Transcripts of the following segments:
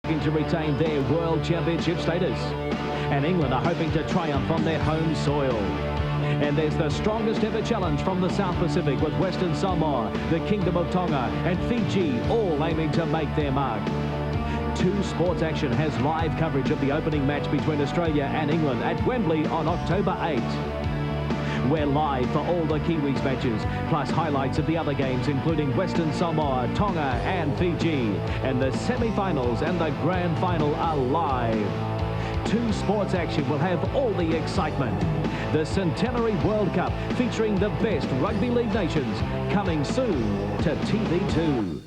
to retain their World Championship status. And England are hoping to triumph on their home soil. And there's the strongest ever challenge from the South Pacific with Western Samoa, the Kingdom of Tonga and Fiji all aiming to make their mark. 2 Sports Action has live coverage of the opening match between Australia and England at Wembley on October 8. We're live for all the Kiwis matches, plus highlights of the other games including Western Samoa, Tonga and Fiji. And the semi-finals and the grand final are live. 2 Sports Action will have all the excitement. The Centenary World Cup featuring the best rugby league nations, coming soon to TV2.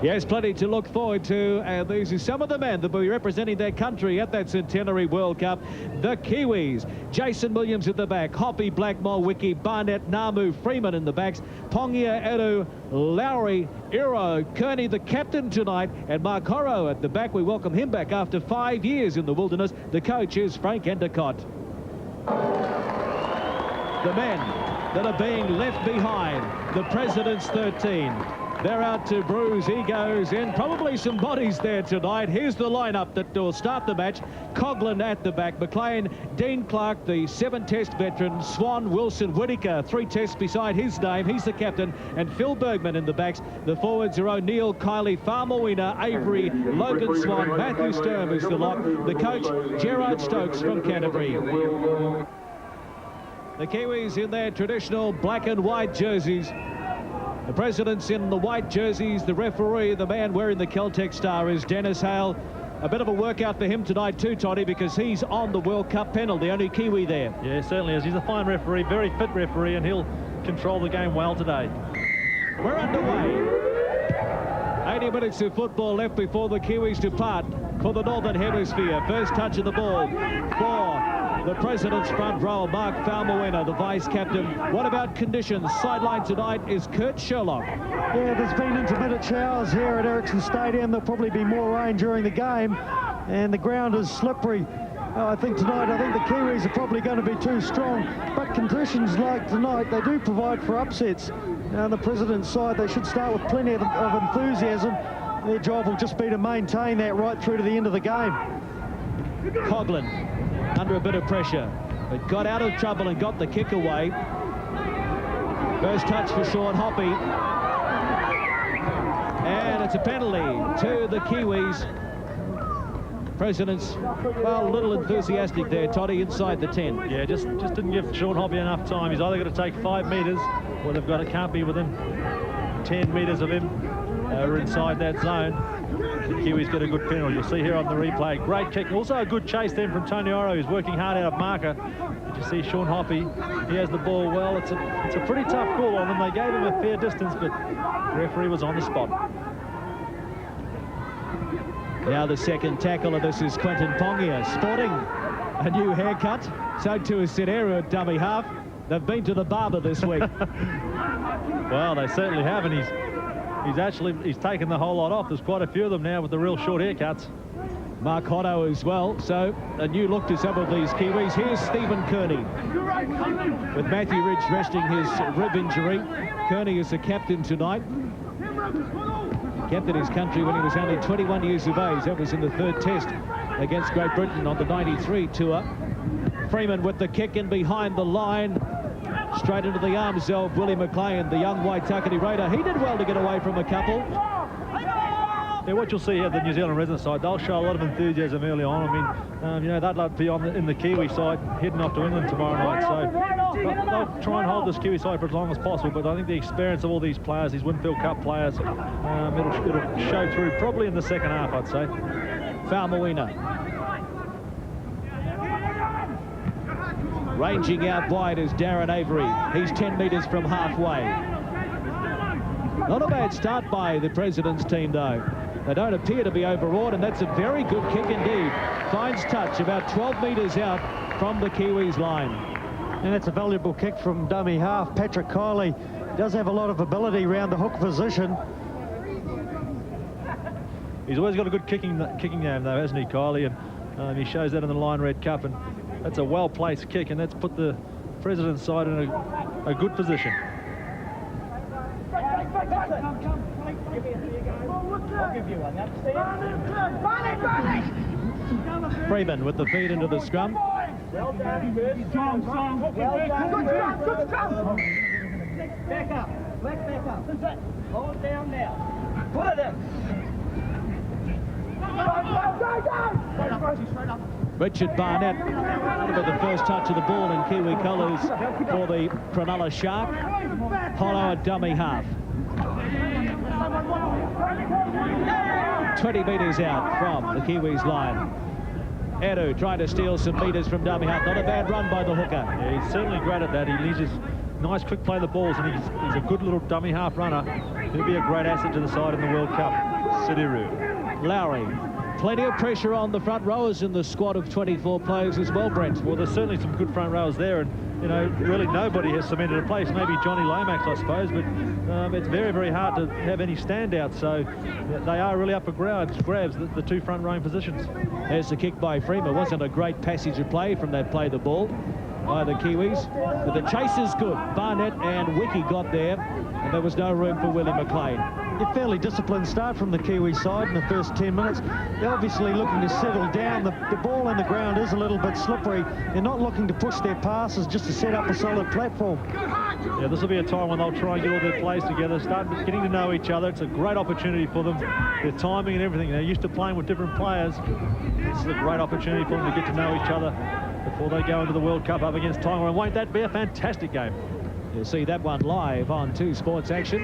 Yes, plenty to look forward to, and these are some of the men that will be representing their country at that Centenary World Cup. The Kiwis, Jason Williams at the back, Hoppy, Blackmore, Wiki, Barnett, Namu, Freeman in the backs, Pongia, Edu, Lowry, Iro, Kearney, the captain tonight, and Mark Horrow at the back. We welcome him back after 5 years in the wilderness. The coach is Frank Endicott. The men that are being left behind, the President's 13. They're out to bruise egos and probably some bodies there tonight. Here's the lineup that will start the match. Coughlin at the back, McLean, Dean Clark, the 7-test veteran, Swan, Wilson, Whittaker, 3 tests beside his name. He's the captain, and Phil Bergman in the backs. The forwards are O'Neill, Kiley, Farmawina, Avery, Logan Swan, Matthew Sturm is the lock. The coach, Gerard Stokes from Canterbury. The Kiwis in their traditional black and white jerseys. The President's in the white jerseys. The referee, the man wearing the Celtic star, is Dennis Hale. A bit of a workout for him tonight too, Toddy, because he's on the World Cup panel, the only Kiwi there. Yeah, certainly is. He's a fine referee, very fit referee, and he'll control the game well today. We're underway. 80 minutes of football left before the Kiwis depart for the Northern Hemisphere. First touch of the ball for the President's front row, Mark Falmawena, the vice-captain. What about conditions? Sideline tonight is Kurt Sherlock. Yeah, there's been intermittent showers here at Ericsson Stadium. There'll probably be more rain during the game, and the ground is slippery. I think the Kiwis are probably going to be too strong, but conditions like tonight, they do provide for upsets. Now, on the President's side, they should start with plenty of enthusiasm. Their job will just be to maintain that right through to the end of the game. Coughlin under a bit of pressure, but got out of trouble and got the kick away. First touch for Sean Hoppy. And it's a penalty to the Kiwis. President's, well, a little enthusiastic there, Toddy, inside the 10. Yeah, just didn't give Sean Hoppy enough time. He's either got to take 5 metres, or they've got it can't be within 10 metres of him. We're inside that zone. The Kiwis get a good penalty. You'll see here on the replay. Great kick. Also a good chase then from Tony Oro, who's working hard out of marker. Did you see Sean Hoppy? He has the ball well. It's a pretty tough call on them. They gave him a fair distance, but the referee was on the spot. Now the second tackle of this is Quentin Pongia, sporting a new haircut. So too is Sedero at dummy half. They've been to the barber this week. Well, they certainly have, and he's taken the whole lot off. There's quite a few of them now with the real short haircuts. Mark Hotto as well, so a new look to some of these Kiwis. Here's Stephen Kearney. With Matthew Ridge resting his rib injury, Kearney is the captain tonight. Captain his country when he was only 21 years of age. That was in the 3rd test against Great Britain on the '93 tour. Freeman with the kick in behind the line. Straight into the arms of Willie McLean, the young Waitakere Raider. He did well to get away from a couple. Yeah, what you'll see here, the New Zealand resident side, they'll show a lot of enthusiasm early on. I mean, they'd love to be in the Kiwi side, heading off to England tomorrow night. So they'll try and hold this Kiwi side for as long as possible. But I think the experience of all these players, these Winfield Cup players, it'll show through probably in the second half, I'd say. Falmawina. Ranging out wide is Darren Avery. He's 10 metres from halfway. Not a bad start by the President's team, though. They don't appear to be overawed, and that's a very good kick indeed. Finds touch about 12 metres out from the Kiwis line. And it's a valuable kick from dummy half. Patrick Kiley does have a lot of ability around the hook position. He's always got a good kicking game, though, hasn't he, Kiley? And he shows that in the Lion Red Cup, and that's a well-placed kick, and that's put the President's side in a good position. Freeman with the feed into the scrum. Well done, good strong. Well done. Good scrum. Back up. Back up. That's it. Hold it down now. Put it in. Go. Richard Barnett with the first touch of the ball in Kiwi colours for the Cronulla Shark. Hollow a dummy half. 20 metres out from the Kiwis line. Edu trying to steal some metres from dummy half. Not a bad run by the hooker. Yeah, he's certainly great at that. He leaves his nice quick play of the balls, and he's a good little dummy half runner. He'll be a great asset to the side in the World Cup. Sidiru. Lowry. Plenty of pressure on the front rowers in the squad of 24 players as well, Brent. Well, there's certainly some good front rowers there, and, you know, really nobody has cemented a place. Maybe Johnny Lomax, I suppose, but it's very, very hard to have any standouts, so they are really up for grabs, the two front rowing positions. There's the kick by Freeman. Wasn't a great passage of play from that play the ball by the Kiwis, but the chase is good. Barnett and Wiki got there, and there was no room for Willie McLean. A fairly disciplined start from the Kiwi side in the first 10 minutes. They're obviously looking to settle down. The ball in the ground is a little bit slippery. They're not looking to push their passes just to set up a solid platform. Yeah, this will be a time when they'll try and get all their plays together, start getting to know each other. It's a great opportunity for them. Their timing and everything. They're used to playing with different players. This is a great opportunity for them to get to know each other before they go into the World Cup up against Tonga. And won't that be a fantastic game? You'll see that one live on 2 Sports Action.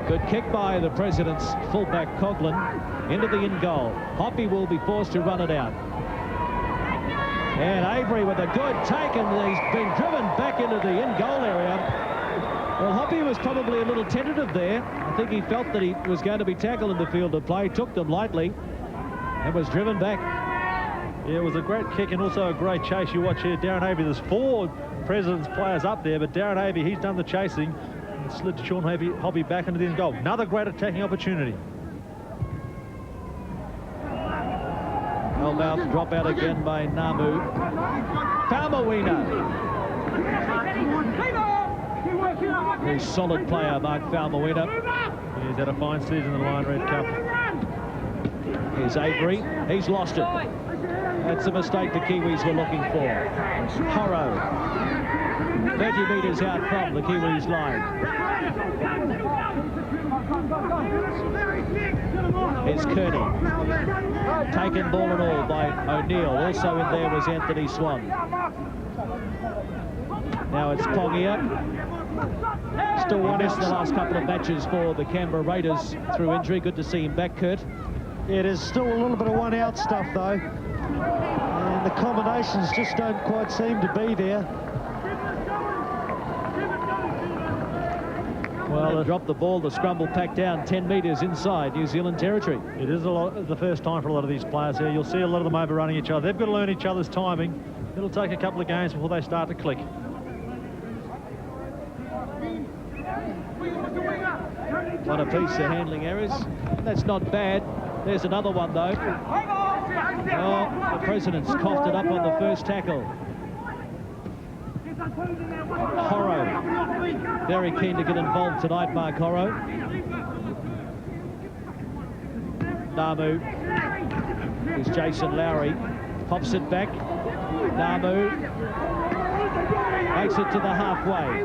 Good kick by the President's fullback Coughlin into the in goal. Hoppy will be forced to run it out. And Avery with a good take, and he's been driven back into the in goal area. Well, Hoppy was probably a little tentative there. I think he felt that he was going to be tackled in the field of play, took them lightly, and was driven back. Yeah, it was a great kick and also a great chase. You watch here, Darren Avey. There's 4 President's players up there, but Darren Avey, he's done the chasing and slid to Sean Hoppy back into the end goal. Another great attacking opportunity. Well, about to drop out again by Namu. Falmawina. Very solid player, Mark Falmawina. He's had a fine season in the Lion Red Cup. Here's Avery. He's lost it. That's the mistake the Kiwis were looking for. Horrow. 30 metres out from the Kiwis line. Here's Kearney. Taken ball and all by O'Neill. Also in there was Anthony Swan. Now it's Pongia. Still missed the last couple of matches for the Canberra Raiders through injury. Good to see him back, Kurt. It is still a little bit of one-out stuff, though. And the combinations just don't quite seem to be there. Well, they dropped the ball. The scrum will pack down 10 metres inside New Zealand territory. It is the first time for a lot of these players here. You'll see a lot of them overrunning each other. They've got to learn each other's timing. It'll take a couple of games before they start to click. One apiece, the handling errors. That's not bad. There's another one, though. Oh, the President's coughed it up on the first tackle. Horrow. Very keen to get involved tonight, Mark Horrow. Namu. Here's Jason Lowry. Pops it back. Namu. Makes it to the halfway.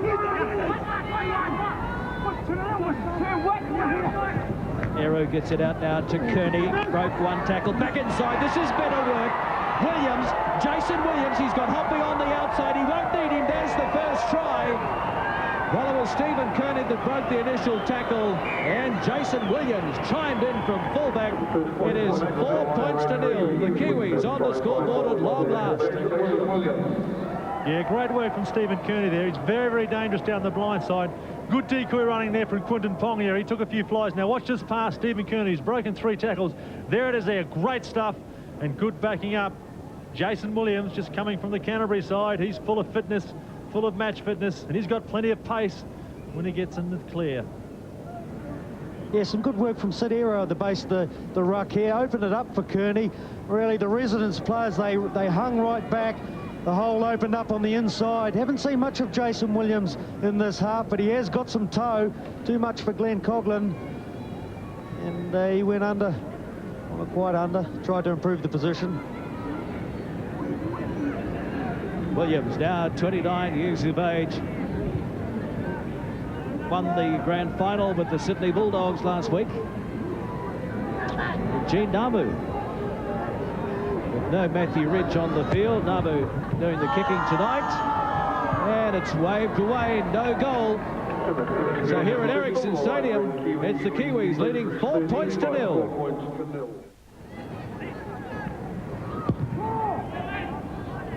Eru gets it out now to Kearney. Broke one tackle. Back inside. This is better work. Williams. Jason Williams. He's got Hoppy on the outside. He won't need him. There's the first try. Well, it was Stephen Kearney that broke the initial tackle, and Jason Williams chimed in from fullback. It is 4 points to 0. The Kiwis on the scoreboard at long last. Yeah, great work from Stephen Kearney there. He's very, very dangerous down the blind side. Good decoy running there from Quinton Pongia. He took a few flies. Now watch this pass, Stephen Kearney. He's broken 3 tackles. There it is there. Great stuff and good backing up. Jason Williams just coming from the Canterbury side. He's full of fitness, full of match fitness, and he's got plenty of pace when he gets in the clear. Yeah, some good work from Sidero at the base of the ruck here. Opened it up for Kearney. Really, the residence players, they hung right back. The hole opened up on the inside. Haven't seen much of Jason Williams in this half, but he has got some toe. Too much for Glenn Coughlin. And he went under, well, not quite under, tried to improve the position. Williams, now 29 years of age, won the grand final with the Sydney Bulldogs last week. Gene Namu, with no Matthew Ridge on the field. Namu doing the kicking tonight, and it's waved away, no goal. So here at Ericsson Stadium, it's the Kiwis leading 4 points to 0.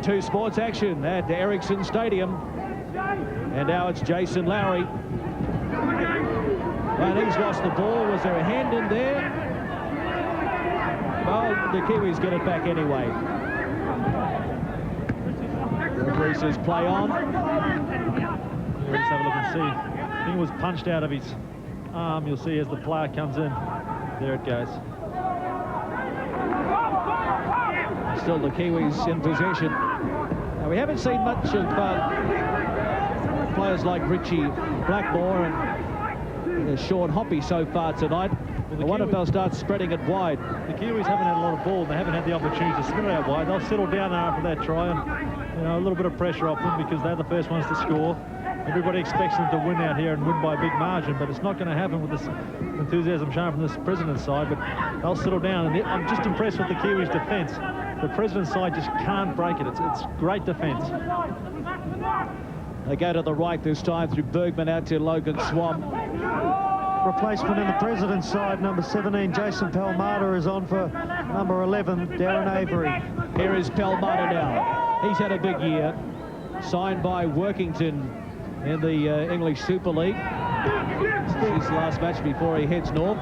Two sports action at Ericsson Stadium, and now it's Jason Lowry. And he's lost the ball. Was there a hand in there? Well, the Kiwis get it back anyway. Referee says play on. Let's have a look and see. I think it was punched out of his arm. You'll see as the player comes in. There it goes. Still the Kiwis in possession. Now, we haven't seen much of players like Richie Blackmore and Sean Hoppy so far tonight. Well, I wonder if they'll start spreading it wide. The Kiwis haven't had a lot of ball. They haven't had the opportunity to spin it out wide. They'll settle down after that try, and a little bit of pressure off them because they're the first ones to score. Everybody expects them to win out here and win by a big margin, but it's not going to happen with this enthusiasm shown from this President's side. But they'll settle down, and I'm just impressed with the Kiwis' defence. The President's side just can't break it. It's great defence. They go to the right this time through Bergman out to Logan Swamp. Replacement in the President's side, number 17, Jason Palmada, is on for number 11, Darren Avery. Here is Palmada now. He's had a big year. Signed by Workington in the English Super League. It's his last match before he heads north.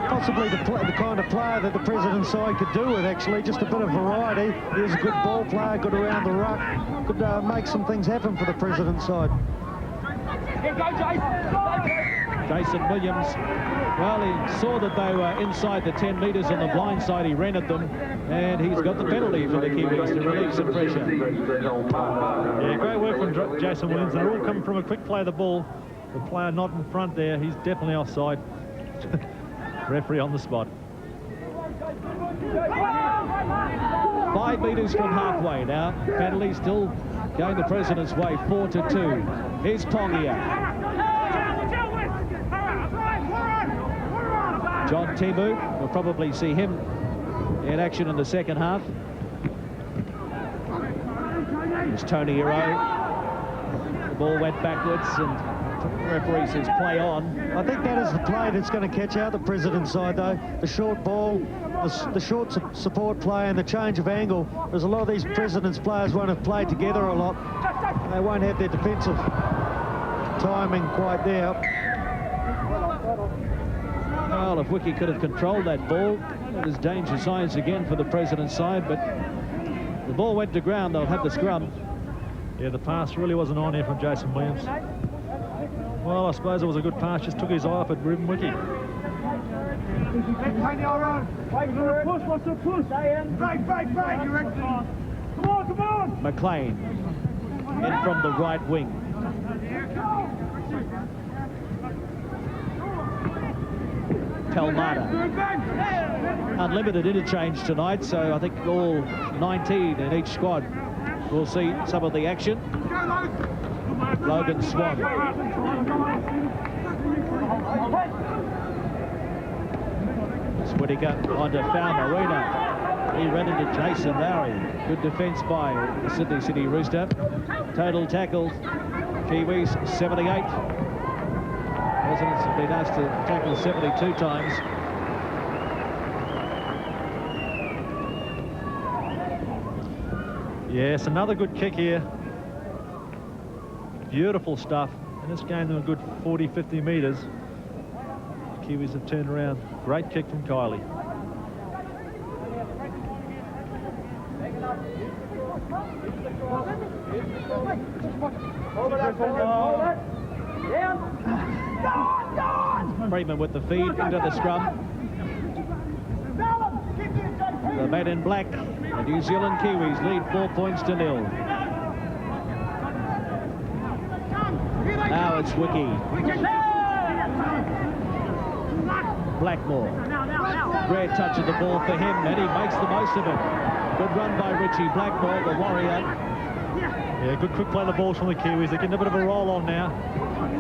Possibly the kind of player that the President's side could do with, actually. Just a bit of variety. He's a good ball player, good around the ruck. Could make some things happen for the President's side. Here go, Jason. Jason Williams, well, he saw that they were inside the 10 metres on the blind side. He ran at them, and he's got the penalty for the Kiwis to relieve some pressure. Yeah, great work from Jason Williams. They're all coming from a quick play of the ball. The player not in front there, he's definitely offside. Referee on the spot. 5 metres from halfway now. Penalty still going the President's way, 4-2. Here's Pongia. John Timu, we'll probably see him in action in the second half. There's Tony Hero. The ball went backwards and the referee says play on. I think that is the play that's going to catch out the President's side, though. The short ball, the short support play and the change of angle. There's a lot of these President's players won't have played together a lot. They won't have their defensive timing quite there. Well, if Wiki could have controlled that ball, there's danger signs again for the President's side, but the ball went to ground. They'll have the scrum. Yeah, the pass really wasn't on here from Jason Williams. Well, I suppose it was a good pass, just took his eye off at Ruben Wiki. Push, what's the push? Break, you're ready. Come on! McLean in from the right wing. Palmada. Unlimited interchange tonight, so I think all 19 in each squad will see some of the action. Logan Swan. Whittaker onto Falmarina. He ran into Jason Lowry. Good defence by the Sydney City Rooster. Total tackles, Kiwis 78. Presidents have been asked to tackle 72 times. Yes, another good kick here. Beautiful stuff. And it's gained them a good 40, 50 metres. Kiwis have turned around. Great kick from Kylie. Freeman with the feed into the scrum. The men in black, the New Zealand Kiwis lead 4 points to 0. Now it's Wiki. Blackmore. Rare touch of the ball for him, and he makes the most of it. Good run by Richie Blackmore, the warrior. Yeah, good quick play of the balls from the Kiwis. They're getting a bit of a roll on now.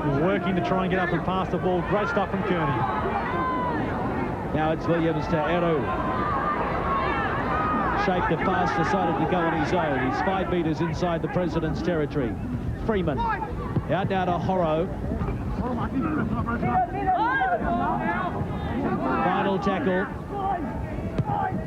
They're working to try and get up and pass the ball. Great stuff from Kearney. Now it's Williams to Eru. Shaped the pass, decided to go on his own. He's 5 metres inside the President's territory. Freeman out now to Horro. Final tackle.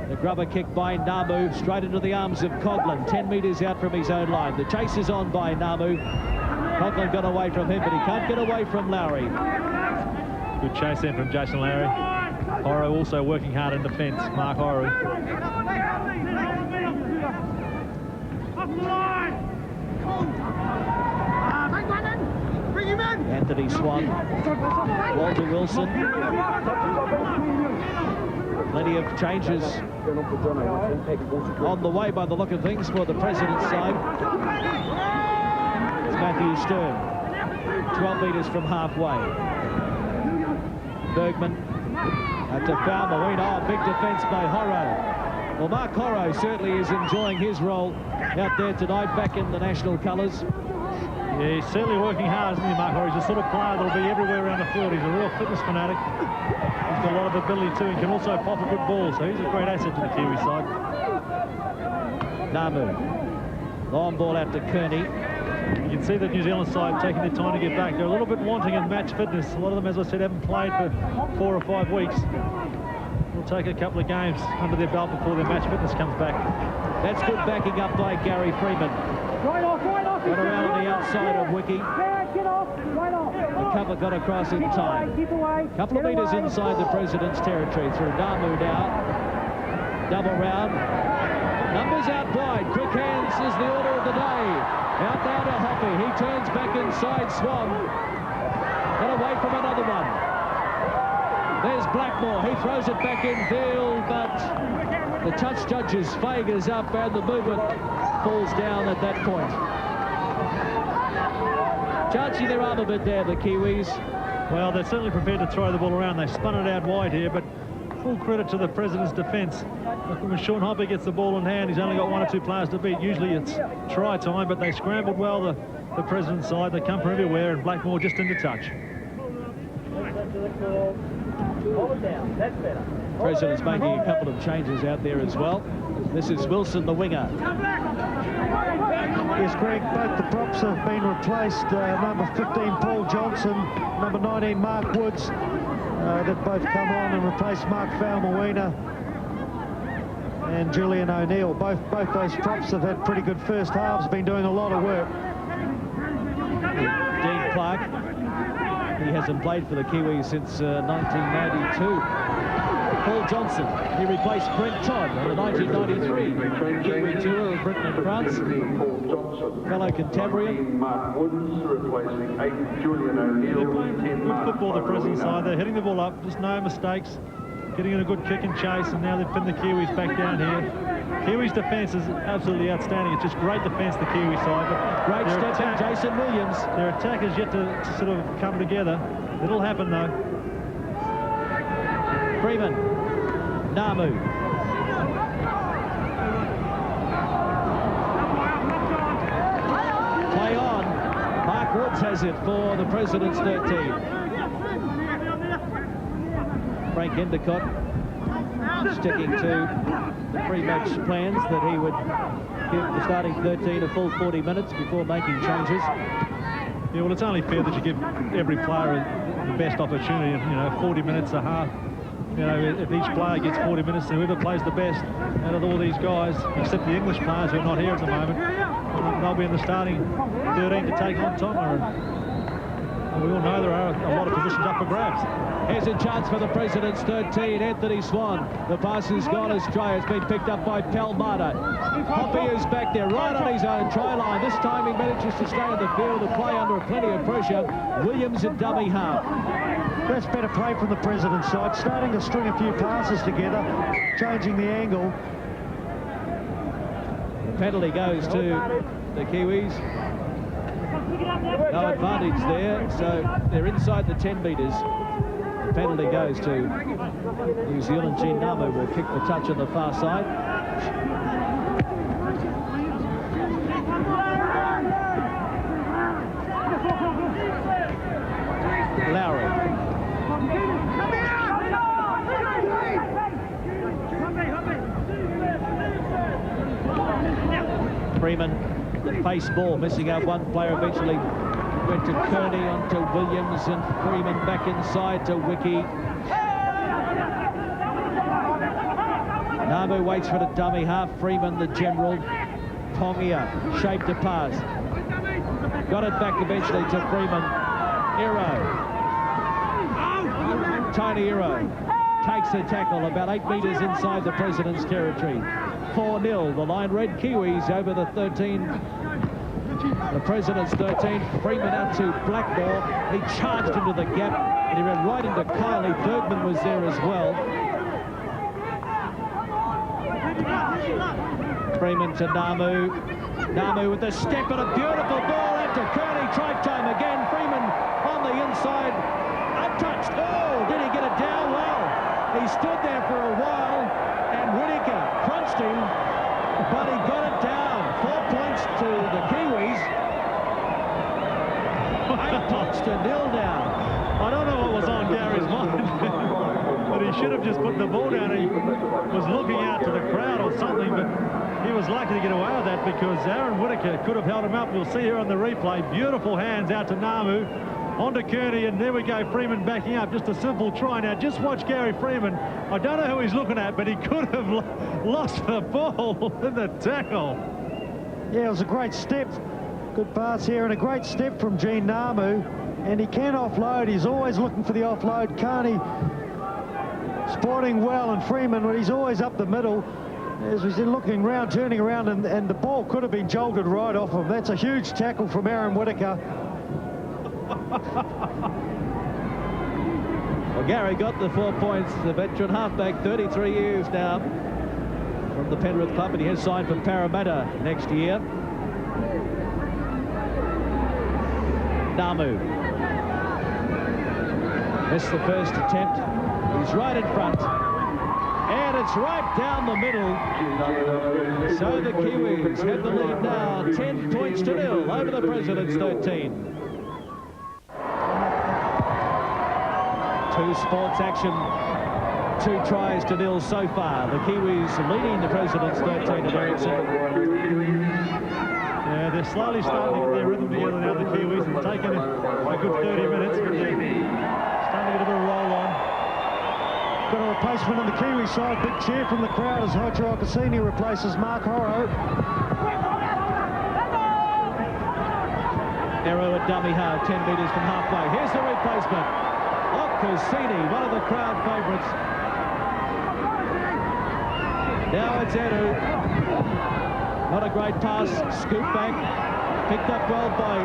The grubber kick by Namu straight into the arms of Coughlin, 10 metres out from his own line. The chase is on by Namu. Coughlin got away from him, but he can't get away from Lowry. Good chase in from Jason Lowry. Horro also working hard in defence. Mark Horro. Anthony Swan, Walter Wilson. Plenty of changes on the way by the look of things for the President's side. It's Matthew Stern, 12 metres from halfway. Bergman out to Falmawina. Oh, big defence by Horro. Well, Mark Horro certainly is enjoying his role out there tonight, back in the national colours. Yeah, he's certainly working hard, isn't he, Mark Horro? He's the sort of player that'll be everywhere around the field. He's a real fitness fanatic. He's got a lot of ability too. He can also pop a good ball, so he's a great asset to the Kiwi side. Namu. Long ball out to Kearney. You can see the New Zealand side taking their time to get back. They're a little bit wanting in match fitness. A lot of them, as I said, haven't played for 4 or 5 weeks. It'll take a couple of games under their belt before their match fitness comes back. That's good backing up by Gary Freeman. Got around on the outside of Wiki. The cover got across in time. Couple of metres inside the President's territory through Namu now. Double round. Numbers out wide. Quick hands is the order of the day. Out now to Hoppy. He turns back inside Swan. And away from another one. There's Blackmore. He throws it back in field, but the touch judge's fingers up and the movement falls down at that point. Chancing their arm a bit there, the Kiwis. Well, they're certainly prepared to throw the ball around. They spun it out wide here, but full credit to the President's defence. When Sean Hoppy gets the ball in hand, he's only got 1 or 2 players to beat. Usually it's try time, but they scrambled well, the President's side. They come from everywhere, and Blackmore just into touch. President's making a couple of changes out there as well. This is Wilson, the winger. Yes, Greg, both the props have been replaced. Number 15, Paul Johnson, number 19, Mark Woods. They've both come on and replaced Mark Falmawina and Julian O'Neill. Both those props have had pretty good first halves, been doing a lot of work. Dean Clark, he hasn't played for the Kiwis since 1992. Paul Johnson, he replaced Brent Todd on the 1993 Kiwi tour of Britain and France. Fellow contemporary. Mark Woods replacing 8 Julian O'Neill. They're playing good football, the President side. They're hitting the ball up, just no mistakes. Getting in a good kick and chase, and now they've pinned the Kiwis back down here. Kiwis' defence is absolutely outstanding. It's just great defence, the Kiwi side. But great step from Jason Williams. Their attack is yet to sort of come together. It'll happen, though. Freeman. Namu. Play on. Mark Woods has it for the President's 13. Frank Endicott sticking to the pre-match plans that he would give the starting 13 a full 40 minutes before making changes. Yeah, well, it's only fair that you give every player the best opportunity. You know, 40 minutes a half. You know, if each player gets 40 minutes, whoever plays the best out of all these guys, except the English players who are not here at the moment, they'll be in the starting 13 to take on Tonga. And we all know there are a lot of positions up for grabs. Here's a chance for the President's 13, Anthony Swan. The pass is gone astray. It's been picked up by Palmada. Hoppy is back there right on his own try line. This time he manages to stay in the field and play under plenty of pressure. Williams at dummy half. That's better play from the President's side, starting to string a few passes together, changing the angle. The penalty goes to the Kiwis. No advantage there, so they're inside the 10 metres. The penalty goes to New Zealand. Gene Namu will kick the touch on the far side. Lowry. Freeman, the face ball, missing out one player. Eventually went to Kearney, onto Williams, and Freeman back inside to Wiki. Namu waits for the dummy half. Freeman, the general. Pongia shaped a pass. Got it back eventually to Freeman. Iro. Tony Iro takes the tackle about 8 metres inside the President's territory. 4-0. The line read Kiwis over the 13. The President's 13. Freeman out to Blackmore. He charged into the gap and he ran right into Kylie. Bergman was there as well. Freeman to Namu. Namu with the step and a beautiful ball out to Kearney. Try time again. Freeman on the inside. Untouched. Oh, did he get it down? Well, he stood there for a while and Whittaker crunched him, but he got it down. 4 points to the Kiwis. 8 points to 0 down. I don't know what was on Gary's mind, but he should have just put the ball down. He was looking out to the crowd or something, but he was lucky to get away with that because Aaron Whittaker could have held him up. We'll see here on the replay. Beautiful hands out to Namu. Onto Kearney, and there we go, Freeman backing up. Just a simple try. Now, just watch Gary Freeman. I don't know who he's looking at, but he could have lost the ball in the tackle. Yeah, it was a great step. Good pass here, and a great step from Gene Namu. And he can offload. He's always looking for the offload. Kearney spotting well, and Freeman, but he's always up the middle. As we said, looking around, turning around, and the ball could have been jolted right off him. That's a huge tackle from Aaron Whittaker. Well, Gary got the 4 points. The veteran halfback, 33 years now from the Penrith club, and he has signed for Parramatta next year. Namu missed the first attempt. He's right in front, and it's right down the middle. So the Kiwis have the lead now, 10 points to 0 over the President's 13. Two sports action, 2 tries to 0 so far. The Kiwis leading the President's 13 at Ericsson. Yeah, they're slowly starting to get their rhythm together now, the Kiwis, and taking a good 30 minutes, but they're starting to get a bit of roll on. Got a replacement on the Kiwi side. Big cheer from the crowd as Hoichiro Cassini replaces Mark Horrow. Arrow at dummy half, 10 metres from halfway. Here's the replacement. Cassini, one of the crowd favourites. Now it's Edu. Not a great pass. Scoop back. Picked up well by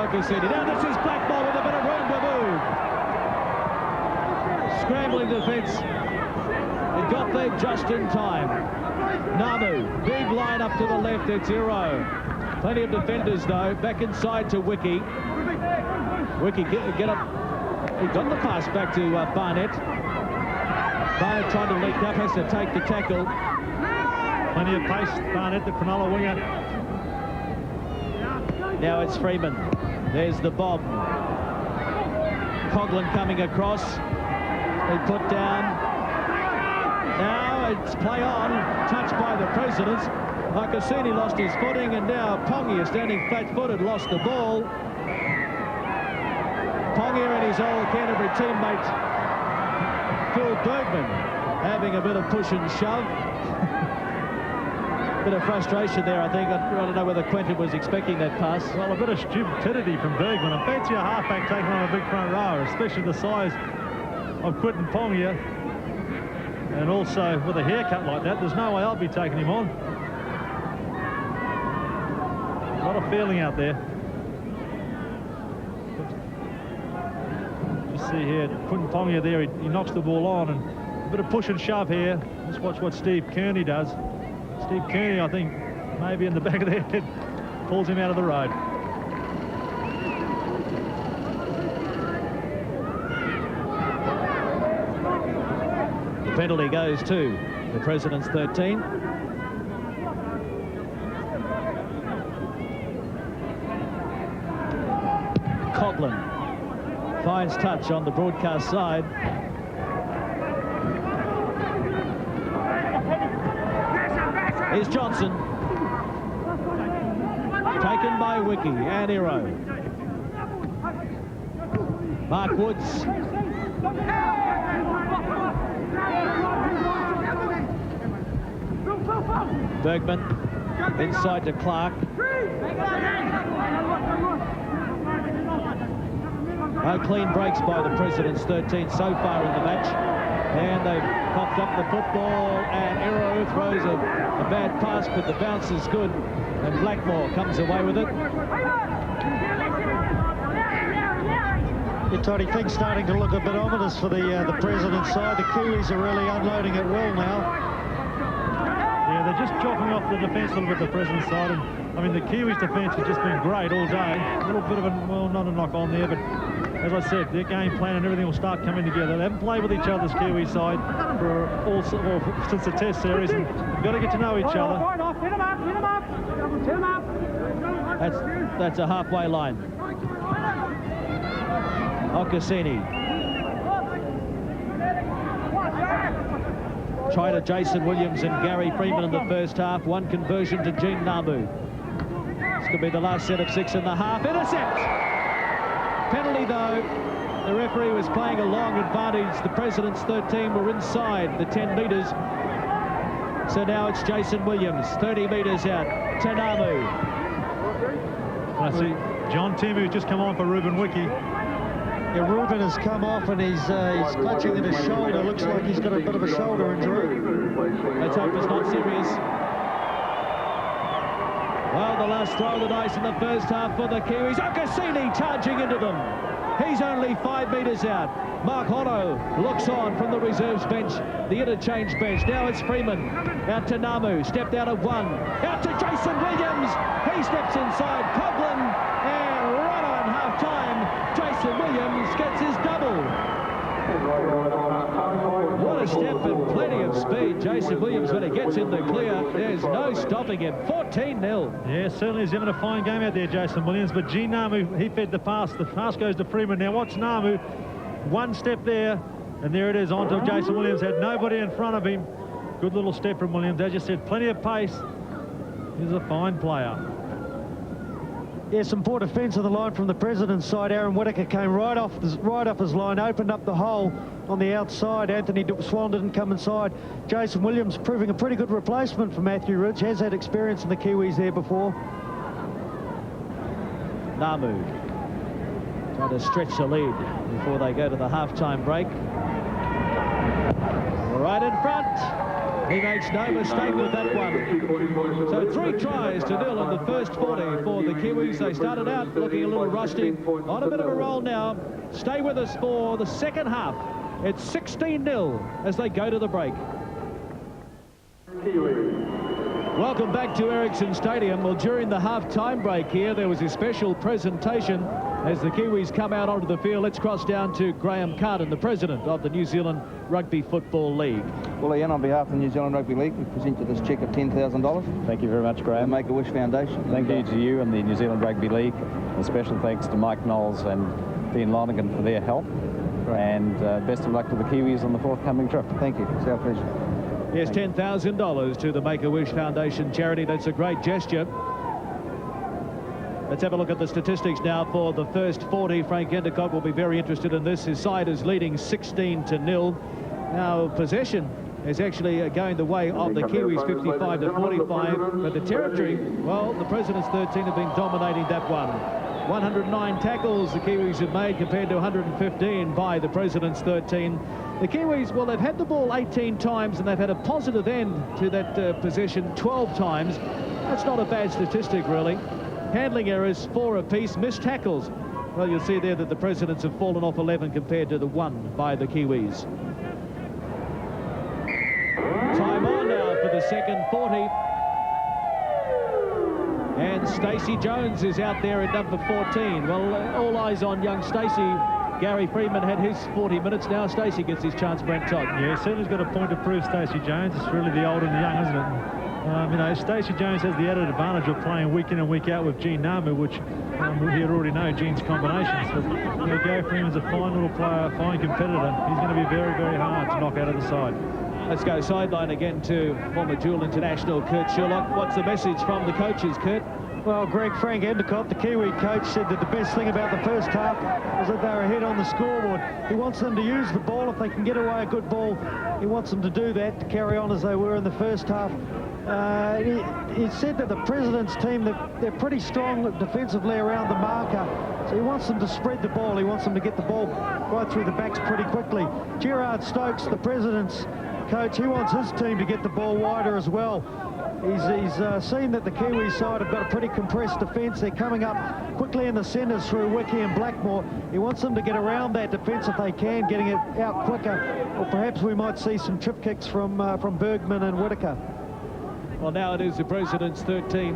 Cassini. Now this is Blackmore with a bit of room to move. Scrambling defence. It got there just in time. Namu, big line up to the left. It's Iro. Plenty of defenders though. Back inside to Wiki. Wiki get up. He got the pass back to Barnett. Barnett trying to leak up, has to take the tackle. Plenty of pace, Barnett, the Cronulla winger. Now it's Freeman. There's the bob. Coughlin coming across. He put down. Now it's play on. Touched by the Presidents. Cassini lost his footing, and now Pongia, standing flat-footed, lost the ball. Pongia and his old Canterbury teammate Phil Bergman having a bit of push and shove. Bit of frustration there, I think. I don't know whether Quentin was expecting that pass. Well, a bit of stupidity from Bergman. I bet you a halfback taking on a big front row, especially the size of Quentin Pongia. And also with a haircut like that, there's no way I'll be taking him on. A lot of feeling out there. See here, Quentin Pongia there, he knocks the ball on, and a bit of push and shove here. Let's watch what Steve Kearney does. Steve Kearney, I think, maybe in the back of the head, pulls him out of the road. Penalty goes to the President's 13. Coughlin finds touch on the broadcast side. Here's Johnson. Taken by Wiki and Hero. Mark Woods. Bergman inside to Clark. No clean breaks by the President's 13 so far in the match. And they've popped up the football, and Hero throws a bad pass, but the bounce is good, and Blackmore comes away with it. Yeah, Toddy, things starting to look a bit ominous for the President's side. The Kiwis are really unloading it well now. Yeah, they're just chopping off the defence a little bit, the President's side. And I mean, the Kiwis' defence has just been great all day. A little bit of a, well, not a knock on there, but as I said, their game plan and everything will start coming together. They haven't played with each other's Kiwi side for since the Test series, and they've got to get to know each other. That's a halfway line. Okasini. Try to Jason Williams and Gary Freeman in the first half. One conversion to Gene Namu. This could be the last set of 6.5. Intercept! Penalty though. The referee was playing a long advantage. The President's 13 were inside the 10 metres. So now it's Jason Williams, 30 metres out. Tenamu. I see John Timu just come on for Ruben Wiki. Yeah, Ruben has come off and he's clutching at his shoulder. Looks like he's got a bit of a shoulder injury. Let's hope it's not serious. Well, the last throw of the dice in the first half for the Kiwis. Okasini charging into them. He's only 5 metres out. Mark Hotto looks on from the reserves bench, the interchange bench. Now it's Freeman. Out to Namu, stepped out of one. Out to Jason Williams. He steps inside Coughlin, and right on half-time, Jason Williams gets his double. What a step and plenty of speed. Jason Williams, when he gets in the clear, there's no stopping him. 14-0. Yeah, certainly he's having a fine game out there, Jason Williams. But Gene Namu, he fed the pass. The pass goes to Freeman. Now watch Namu. One step there, and there it is onto Jason Williams. Had nobody in front of him. Good little step from Williams. As you said, plenty of pace. He's a fine player. Yeah, some poor defence on the line from the President's side. Aaron Whittaker came right off his line, opened up the hole on the outside. Anthony Swan didn't come inside. Jason Williams proving a pretty good replacement for Matthew Ridge. Has had experience in the Kiwis there before. Namu trying to stretch the lead before they go to the half-time break. Right in front. He makes no mistake with that one. So 3 tries to 0 in the first 40 for the Kiwis. They started out looking a little rusty. On a bit of a roll now. Stay with us for the second half. It's 16-0 as they go to the break. Welcome back to Ericsson Stadium. Well, during the half-time break here, there was a special presentation as the Kiwis come out onto the field. Let's cross down to Graham Carden, the president of the New Zealand Rugby Football League. Well, Ian, on behalf of the New Zealand Rugby League, we present you this cheque of $10,000. Thank you very much, Graham. The Make-A-Wish Foundation. Thank you to you and the New Zealand Rugby League. A special thanks to Mike Knowles and Dean Lonergan for their help. And best of luck to the Kiwis on the forthcoming trip. Thank you. It's our pleasure. Yes, $10,000 to the Make-A-Wish Foundation charity. That's a great gesture. Let's have a look at the statistics now for the first 40. Frank Endicott will be very interested in this. His side is leading 16-0. Now, possession is actually going the way of the Kiwis, 55-45. But the territory, well, the President's 13 have been dominating that one. 109 tackles the Kiwis have made compared to 115 by the President's 13. The Kiwis, well, they've had the ball 18 times and they've had a positive end to that possession 12 times. That's not a bad statistic, really. Handling errors 4 apiece, missed tackles. Well, you'll see there that the Presidents have fallen off 11 compared to the 1 by the Kiwis. Time on now for the second 40. And Stacey Jones is out there at number 14. Well, all eyes on young Stacey Gary Freeman had his 40 minutes. Now Stacey gets his chance, Brent Todd. Yeah, certainly's got a point to prove, Stacey Jones. It's really the old and the young, isn't it? You know, Stacey Jones has the added advantage of playing week in and week out with Gene Namu, which we already know Gene's combinations. But you know, Gary Freeman's a fine little player, a fine competitor. He's going to be very, very hard to knock out of the side. Let's go sideline again to former dual international Kurt Sherlock. What's the message from the coaches, Kurt? Well, Frank Endicott, the Kiwi coach, said that the best thing about the first half was that they were ahead on the scoreboard. He wants them to use the ball. If they can get away a good ball, he wants them to do that, to carry on as they were in the first half. He said that the President's team, they're pretty strong defensively around the marker, so he wants them to spread the ball. He wants them to get the ball right through the backs pretty quickly. Gerard Stokes, the President's coach, he wants his team to get the ball wider as well. He's seen that the Kiwi side have got a pretty compressed defence. They're coming up quickly in the centres through Wiki and Blackmore. He wants them to get around that defence if they can, getting it out quicker. Or perhaps we might see some chip kicks from Bergman and Whitaker. Well, now it is the President's 13.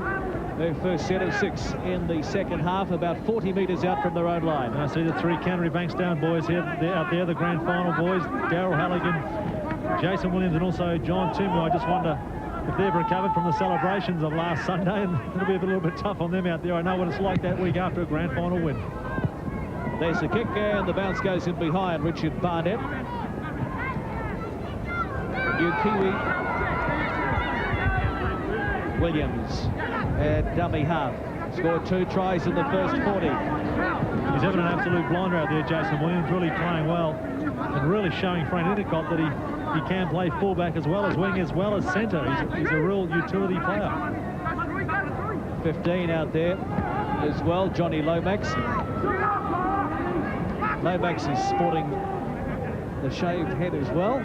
Their first set of 6 in the second half, about 40 metres out from their own line. And I see the 3 Canterbury Bankstown boys here, out there, the grand final boys, Daryl Halligan, Jason Williams, and also John Tumu. I just wonder if they've recovered from the celebrations of last Sunday, and it'll be a little bit tough on them out there. I know what it's like that week after a grand final win. There's the kick, and the bounce goes in behind Richard Barnett. New Kiwi. Williams at dummy half. Scored 2 tries in the first 40. He's having an absolute blinder out there, Jason Williams, really playing well and really showing Frank Endicott that he can play fullback as well as wing as well as centre. He's a real utility player. 15 out there as well, Johnny Lomax. Lomax is sporting the shaved head as well.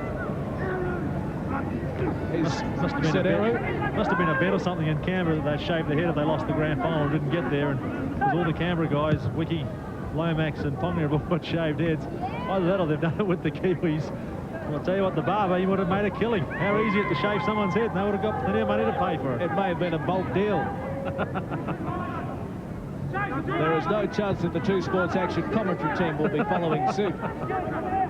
Must have been a bet or something in Canberra that they shaved their head if they lost the grand final and didn't get there. And because all the Canberra guys, Wiki, Lomax and Ponga have all got shaved heads. Either that or they've done it with the Kiwis. I'll tell you what, the barber, he would have made a killing. How easy it to shave someone's head, and they would have got plenty of money to pay for it. It may have been a bulk deal. There is no chance that the 2 Sports Action commentary team will be following suit.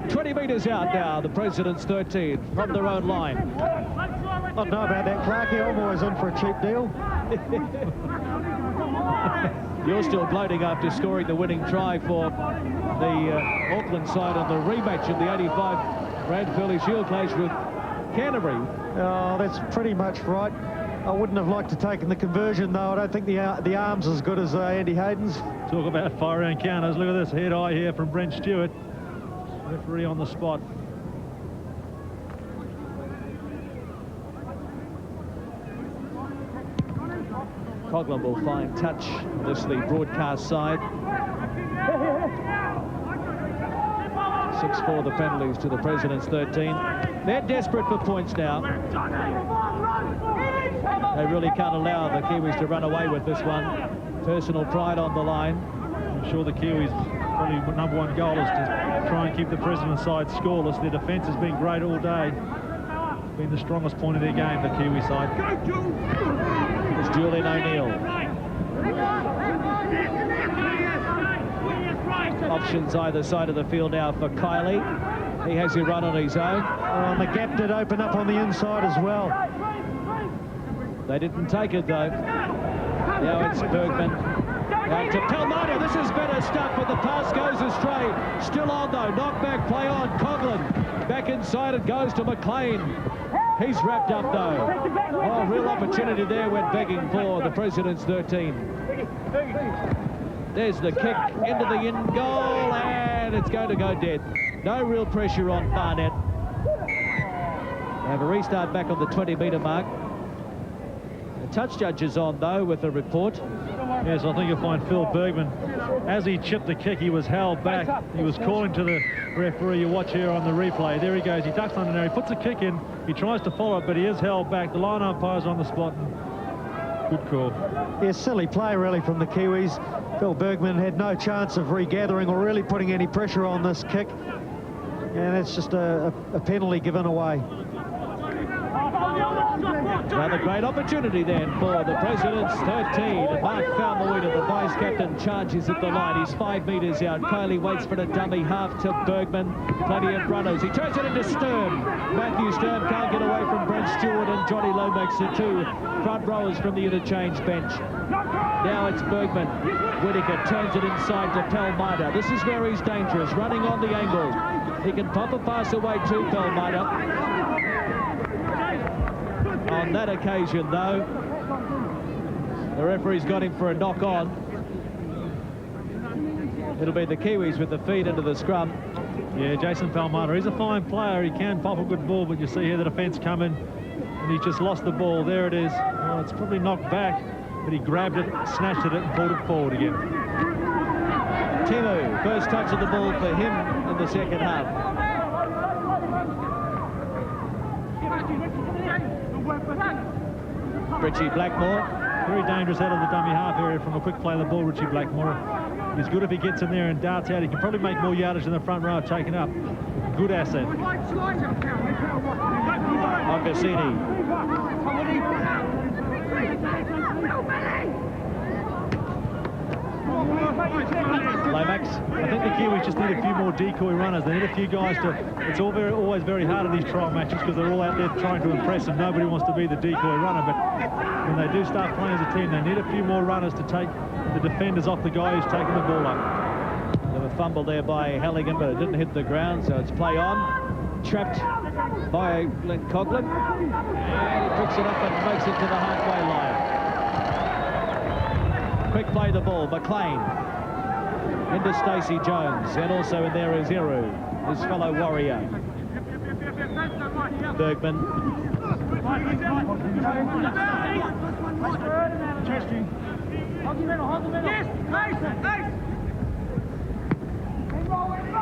20 metres out now, the President's 13 from their own line. I don't know about that, Clarkie. I'm always in for a cheap deal. You're still gloating after scoring the winning try for the Auckland side on the rematch of the 85 Grand Fairly Shield clash with Canterbury. Oh, that's pretty much right. I wouldn't have liked to taken the conversion, though. I don't think the arm's as good as Andy Hayden's. Talk about fire encounters. Look at this head eye here from Brent Stewart. Referee on the spot. Coughlin will find touch. This is the broadcast side. 6-4 the penalties to the President's 13. They're desperate for points now. They really can't allow the Kiwis to run away with this one. Personal pride on the line. I'm sure the Kiwis' probably #1 goal is to try and keep the President's side scoreless. Their defence has been great all day. It's been the strongest point of their game, the Kiwi side. It's Julian O'Neill. Options either side of the field now for Kylie. He has a run on his own. And the gap did open up on the inside as well. They didn't take it, though. Now it's Bergman. Out to Palmona. This is better stuff, but the pass goes astray. Still on, though. Knockback play on. Coughlin. Back inside it goes to McLean. He's wrapped up, though. Oh, real opportunity there. Went begging for the President's 13. There's the kick into the in goal, and it's going to go dead. No real pressure on Barnett. They have a restart back on the 20-metre mark. The touch judge is on, though, with a report. Yes, I think you'll find Phil Bergman, as he chipped the kick, he was held back. He was calling to the referee. You watch here on the replay. There he goes. He ducks under there. He puts a kick in. He tries to follow it, but he is held back. The line umpire's on the spot. Good call. Yeah, silly play, really, from the Kiwis. Phil Bergman had no chance of regathering or really putting any pressure on this kick. And it's just a penalty given away. Another great opportunity then for the President's 13. And Mark Falmawita, the vice-captain, charges at the line. He's 5 metres out. Coley waits for a dummy half to Bergman. Plenty of runners. He turns it into Sturm. Matthew Sturm can't get away from Brent Stewart and Johnny Lomax, the two front rowers from the interchange bench. Now it's Bergman. Whittaker turns it inside to Palmida. This is where he's dangerous, running on the angle. He can pop a pass away to Palmida. On that occasion, though, the referee's got him for a knock-on. It'll be the Kiwis with the feed into the scrum. Yeah, Jason Palmida, he's a fine player. He can pop a good ball, but you see here the defence coming, and he's just lost the ball. There it is. Well, it's probably knocked back, but he grabbed it, snatched it, and pulled it forward again. Timu, first touch of the ball for him in the second half. Richie Blackmore. Very dangerous out of the dummy half area from a quick play of the ball, Richie Blackmore. He's good if he gets in there and darts out. He can probably make more yardage than the front row taken up. Good asset. Augustini. Lomax. I think the Kiwis just need a few more decoy runners. They need a few guys to... It's always very hard in these trial matches because they're all out there trying to impress and nobody wants to be the decoy runner. But when they do start playing as a team, they need a few more runners to take the defenders off the guy who's taking the ball up. There was a fumble there by Halligan, but it didn't hit the ground, so it's play on. Trapped by Glenn Coughlin. And he picks it up and makes it to the halfway line. Quick play the ball, McLean. Into Stacey Jones, and also in there is Eru, his fellow warrior. Bergman.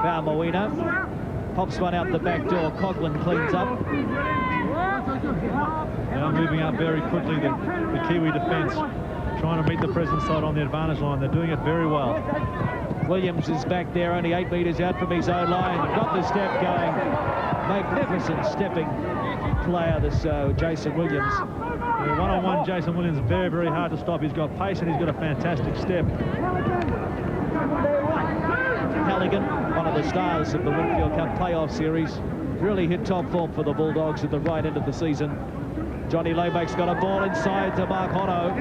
Falmawita pops one out the back door. Coughlin cleans up. Now moving up very quickly, the Kiwi defence, trying to meet the present side on the advantage line. They're doing it very well. Williams is back there, only 8 metres out from his own line. Got the step going. Magnificent stepping player, this Jason Williams. Yeah, one-on-one, Jason Williams, very, very hard to stop. He's got pace and he's got a fantastic step. Halligan, one of the stars of the Winfield Cup playoff series, really hit top form for the Bulldogs at the right end of the season. Johnny Lomax got a ball inside to Mark Hono.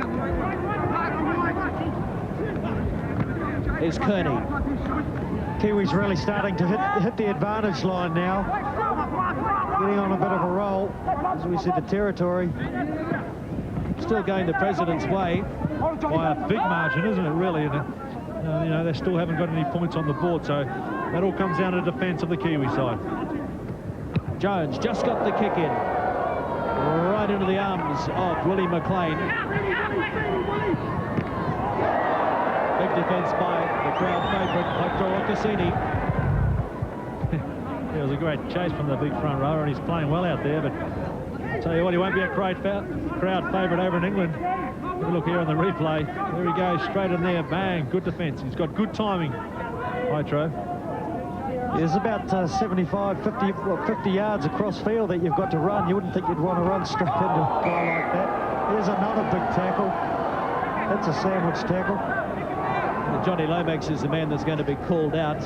Is Kearney. Kiwis really starting to hit the advantage line now. Getting on a bit of a roll as we see the territory. Still going the President's way. By a big margin, isn't it, really? And, you know, they still haven't got any points on the board, so that all comes down to defence of the Kiwi side. Jones just got the kick in. Right into the arms of Willie McLean. Big defence by the crowd favourite, Hector Ocassini. It was a great chase from the big front rower, and he's playing well out there, but I'll tell you what, he won't be a great crowd favourite over in England. Look here on the replay. There he goes, straight in there, bang, good defence. He's got good timing, Hydro. There's about 75, 50 yards across field that you've got to run. You wouldn't think you'd want to run straight into a guy like that. Here's another big tackle. That's a sandwich tackle. And Johnny Lomax is the man that's going to be called out.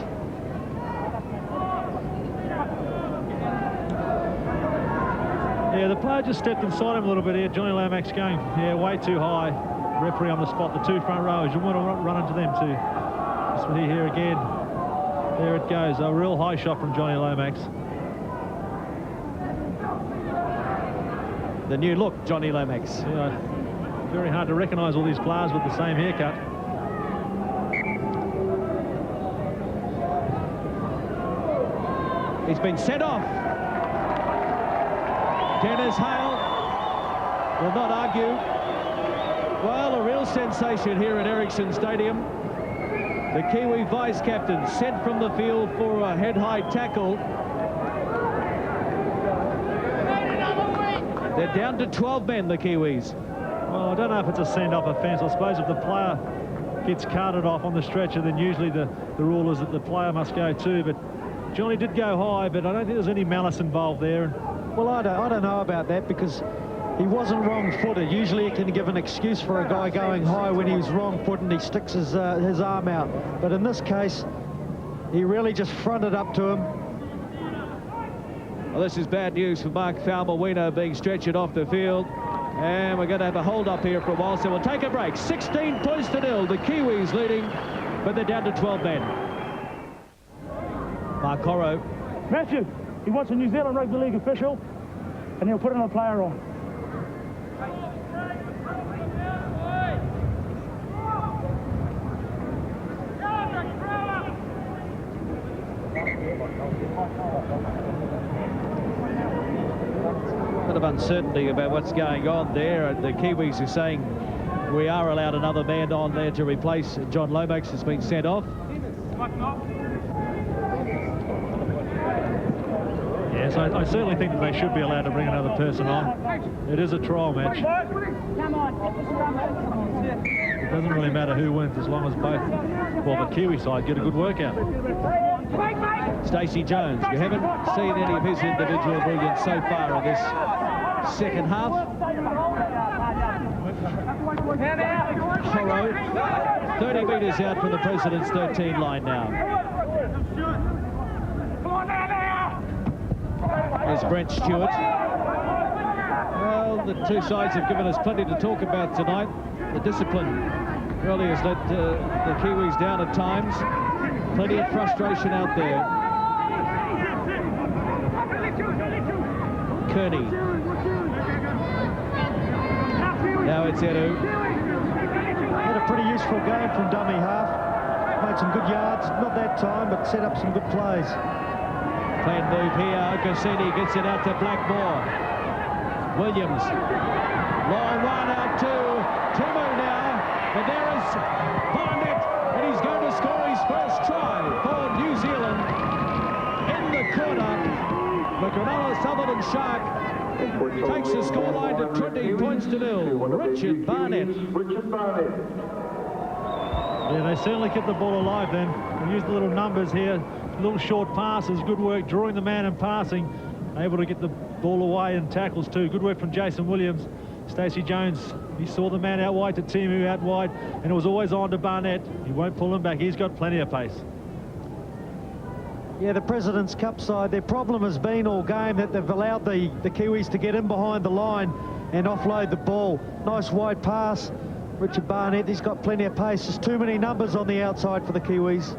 Yeah, the player just stepped inside him a little bit here. Johnny Lomax going, yeah, way too high. Referee on the spot, the two front rows. You want to run into them too. This one here again. There it goes, a real high shot from Johnny Lomax. The new look, Johnny Lomax. Yeah, very hard to recognise all these players with the same haircut. He's been sent off. Dennis Hale will not argue. Well, a real sensation here at Ericsson Stadium. The Kiwi vice-captain sent from the field for a head-high tackle. They're down to 12 men, the Kiwis. Well, I don't know if it's a send-off offence. I suppose if the player gets carted off on the stretcher, then usually the rule is that the player must go too. But Johnny did go high, but I don't think there's any malice involved there. Well, I don't know about that, because he wasn't wrong-footed. Usually he can give an excuse for a guy going high when he was wrong-footed and he sticks his arm out. But in this case, he really just fronted up to him. Well, this is bad news for Mark Falmawino, being stretchered off the field. And we're going to have a hold-up here for a while, so we'll take a break. 16 points to 0. The Kiwis leading, but they're down to 12 men. Mark Corro. Matthew, he wants a New Zealand Rugby League official, and he'll put another player on. Bit of uncertainty about what's going on there. The Kiwis are saying we are allowed another man on there to replace John Lomax, has been sent off. Yes, I certainly think that they should be allowed to bring another person on. It is a trial match. It doesn't really matter who wins as long as both, well, the Kiwi side get a good workout. Stacey Jones, you haven't seen any of his individual brilliance so far in this second half. Corro, 30 metres out from the President's 13 line now. There's Brent Stewart. Well, the two sides have given us plenty to talk about tonight. The discipline really has let the Kiwis down at times. Plenty of frustration out there. Kearney. Now it's Edu. Had a pretty useful game from dummy half. Made some good yards, not that time, but set up some good plays. Planned move here. Cassini gets it out to Blackmore. Williams. Long one out to Timu now. And there is Barnett. And he's going to score his first try for New Zealand. In the corner. The Cronulla Sutherland Shark takes the scoreline to 20 points to 0. Richard Barnett. Yeah, they certainly kept the ball alive then. They used the little numbers here. Little short passes, good work drawing the man and passing, able to get the ball away and tackles too. Good work from Jason Williams. Stacey Jones, he saw the man out wide to Timu out wide, and it was always on to Barnett. He won't pull him back. He's got plenty of pace. Yeah, the President's Cup side, their problem has been all game that they've allowed the Kiwis to get in behind the line and offload the ball. Nice wide pass. Richard Barnett, he's got plenty of pace. There's too many numbers on the outside for the Kiwis.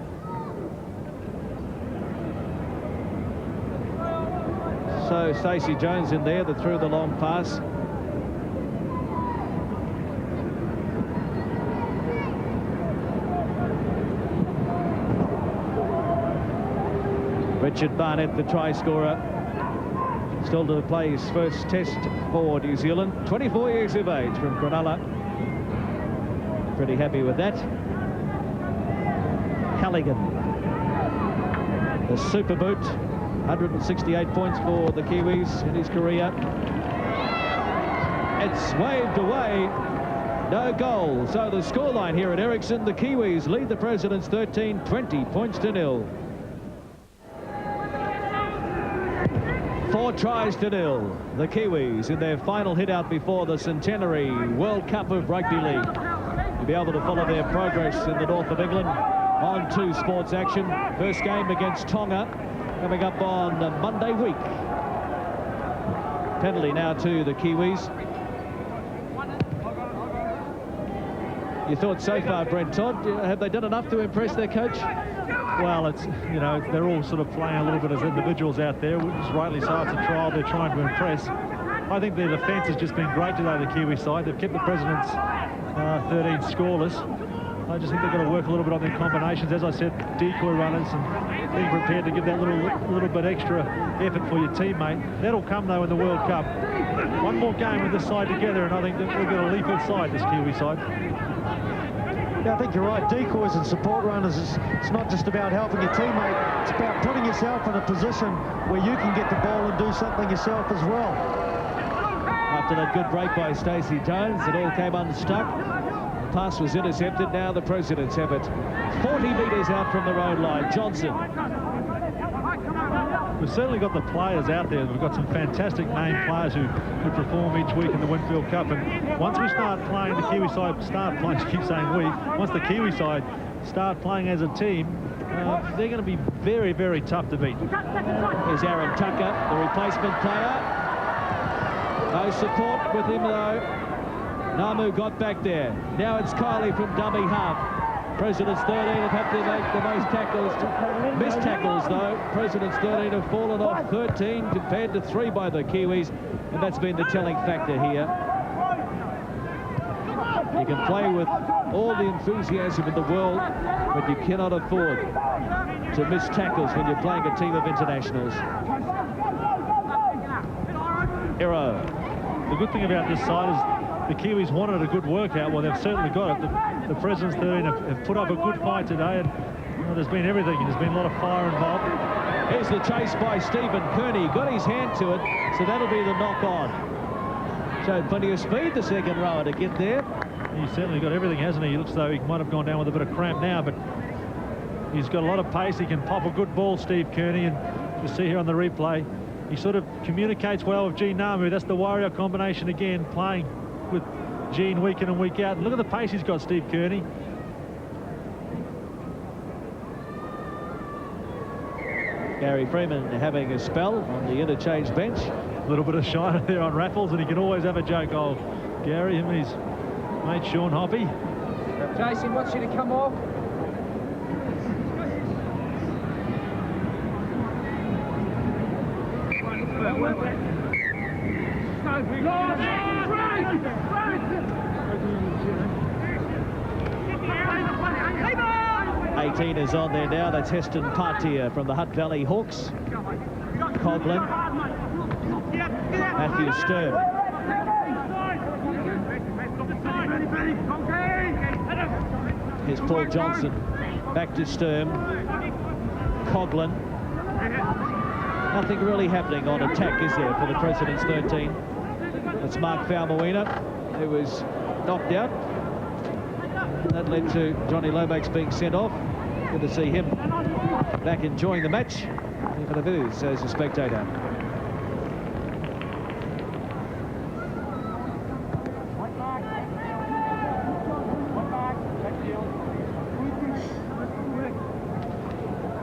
So Stacey Jones in there that threw the long pass. Richard Barnett, the try scorer, still to play his first test for New Zealand. 24 years of age from Cronulla. Pretty happy with that. Halligan, the super boot. 168 points for the Kiwis in his career. It's waved away. No goal. So the scoreline here at Ericsson, the Kiwis lead the Presidents 13, 20 points to 0. 4 tries to 0. The Kiwis in their final hit out before the centenary World Cup of Rugby League. You'll be able to follow their progress in the north of England on 2 Sports Action. First game against Tonga coming up on Monday week. Penalty now to the Kiwis. You thought so far, Brent Todd, have they done enough to impress their coach? Well, it's, you know, they're all sort of playing a little bit as individuals out there, which is rightly so. It's a trial. They're trying to impress. I think their defence has just been great today, the Kiwi side. They've kept the Presidents 13 scoreless. I just think they've got to work a little bit on their combinations. As I said, decoy runners and being prepared to give that little bit extra effort for your teammate. That'll come, though, in the World Cup. One more game with this side together, and I think that we've got a lethal side, this Kiwi side. Yeah, I think you're right. Decoys and support runners, it's not just about helping your teammate. It's about putting yourself in a position where you can get the ball and do something yourself as well. After that good break by Stacey Jones, it all came unstuck. Pass was intercepted. Now the Presidents have it 40 metres out from their own line. Johnson. we've certainly got the players out there. We've got some fantastic named players who perform each week in the Winfield Cup. And once we start playing, the Kiwi side start playing, I keep saying we, once the Kiwi side start playing as a team, they're going to be very, very tough to beat. Here's Aaron Tucker, the replacement player. No support with him though. Namu got back there. Now it's Kylie from dummy half. President's 13 have had to make the most tackles, missed tackles though. President's 13 have fallen off 13 compared to 3 by the Kiwis, and that's been the telling factor here. You can play with all the enthusiasm in the world, but you cannot afford to miss tackles when you're playing a team of internationals. Arrow. The good thing about this side is the Kiwis wanted a good workout. Well, they've certainly got it. The Presidents 13 have put up a good fight today, and there's been everything. There's been a lot of fire involved. Here's the chase by Stephen Kearney. Got his hand to it, so that'll be the knock-on. Showed plenty of speed, the second rower, to get there. He's certainly got everything, hasn't he? He looks though he might have gone down with a bit of cramp now, but he's got a lot of pace. He can pop a good ball, Steve Kearney, and you see here on the replay, he sort of communicates well with Gene Namu. That's the warrior combination again, playing with Gene week in and week out. And look at the pace he's got, Steve Kearney. Gary Freeman having a spell on the interchange bench. A little bit of shine there on Raffles, and he can always have a joke. Oh, Gary, him and his mate Sean Hoppy. Jason wants you to come off. Eighteen is on there now. That's Heston Partia from the Hutt Valley Hawks. Coughlin. Matthew Sturm. Here's Paul Johnson. Back to Sturm. Coughlin. Nothing really happening on attack, is there, for the Presidents 13? That's Mark Faumuina, who was knocked out. That led to Johnny Lomax being sent off. Good to see him back enjoying the match, even if it is as a spectator.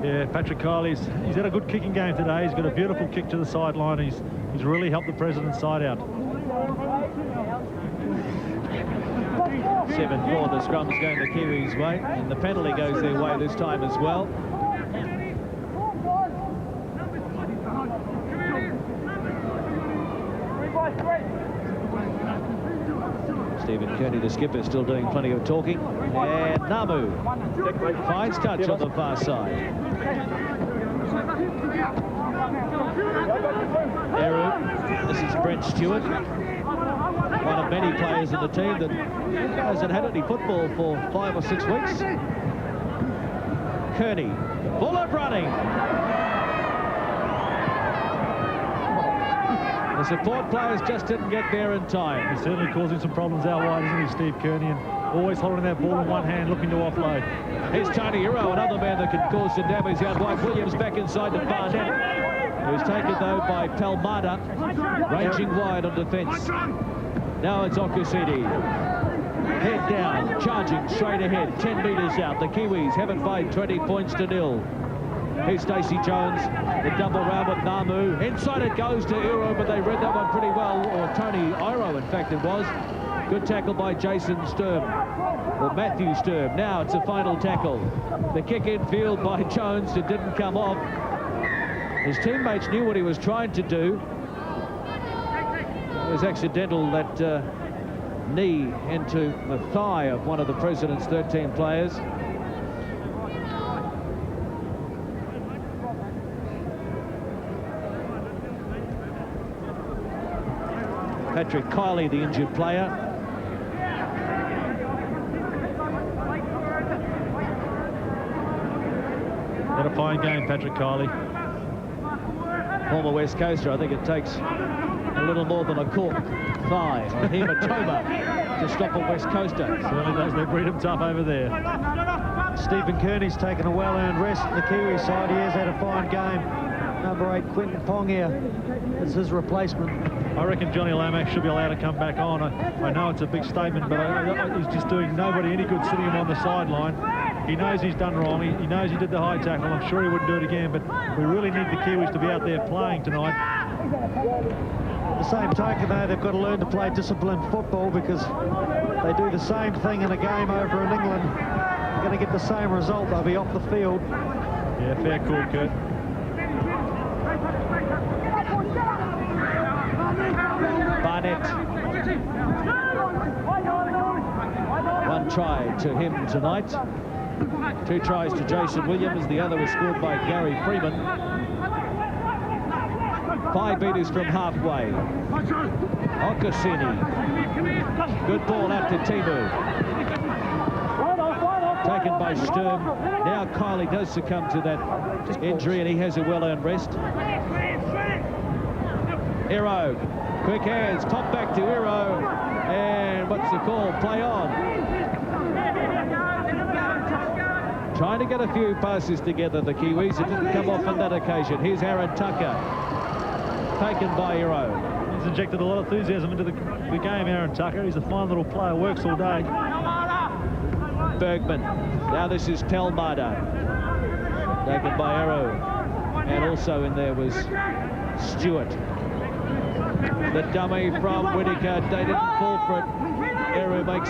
Yeah, Patrick Kiley's he's had a good kicking game today. He's got a beautiful kick to the sideline. He's really helped the President's side out. 7-4, the scrum's going the Kiwis' way, and the penalty goes their way this time as well. Stephen Kearney, the skipper, still doing plenty of talking. And Namu finds touch on the far side. Eru, this is Brent Stewart, one of many players in the team that hasn't had any football for 5 or 6 weeks. Kearney, full of running. The support players just didn't get there in time. He's certainly causing some problems out wide, isn't he, Steve Kearney? And always holding that ball in one hand, looking to offload. Here's Tony Hero, another man that can cause some damage out wide. Williams back inside the far net. He was taken, though, by Palmada, ranging wide on defence. Now it's Okusidi. Head down, charging straight ahead, 10 metres out. The Kiwis have it by 20 points to 0. Here's Stacey Jones, the double round with Namu. Inside it goes to Iro, but they read that one pretty well, or Tony Iro, in fact, it was. Good tackle by Jason Sturm, or Matthew Sturm. Now it's a final tackle. The kick in field by Jones, it didn't come off. His teammates knew what he was trying to do. It was accidental, that knee into the thigh of one of the President's 13 players. Patrick Kiley, the injured player. Had a fine game, Patrick Kiley. Former West Coaster. I think it takes a little more than a cork thigh or hematoma to stop a West Coaster. Certainly does. They breed him tough over there. Stephen Kearney's taken a well-earned rest. The Kiwi side, he has had a fine game. number 8, Quentin Pongier, is his replacement. I reckon Johnny Lomax should be allowed to come back on. I know it's a big statement, but he's just doing nobody any good sitting him on the sideline. He knows he's done wrong. He knows he did the high tackle. I'm sure he wouldn't do it again, but we really need the Kiwis to be out there playing tonight. At the same token, though, they've got to learn to play disciplined football, because they do the same thing in a game over in England. They're going to get the same result. They'll be off the field. Yeah, fair call, Kurt. Barnett. One try to him tonight. 2 tries to Jason Williams. The other was scored by Gary Freeman. 5 metres from halfway. Okasini. Good ball out to Timu. Taken by Sturm. Now Kylie does succumb to that injury, and he has a well-earned rest. Iro. Quick hands. Top back to Iro. And what's the call? Play on. Trying to get a few passes together, the Kiwis. It didn't come off on that occasion. Here's Aaron Tucker. Taken by Iro. He's injected a lot of enthusiasm into the game, Aaron Tucker. He's a fine little player, works all day. Bergman. Now this is Telmada. Taken by Iro. And also in there was Stewart. The dummy from Whittaker. They didn't fall for it. Iro makes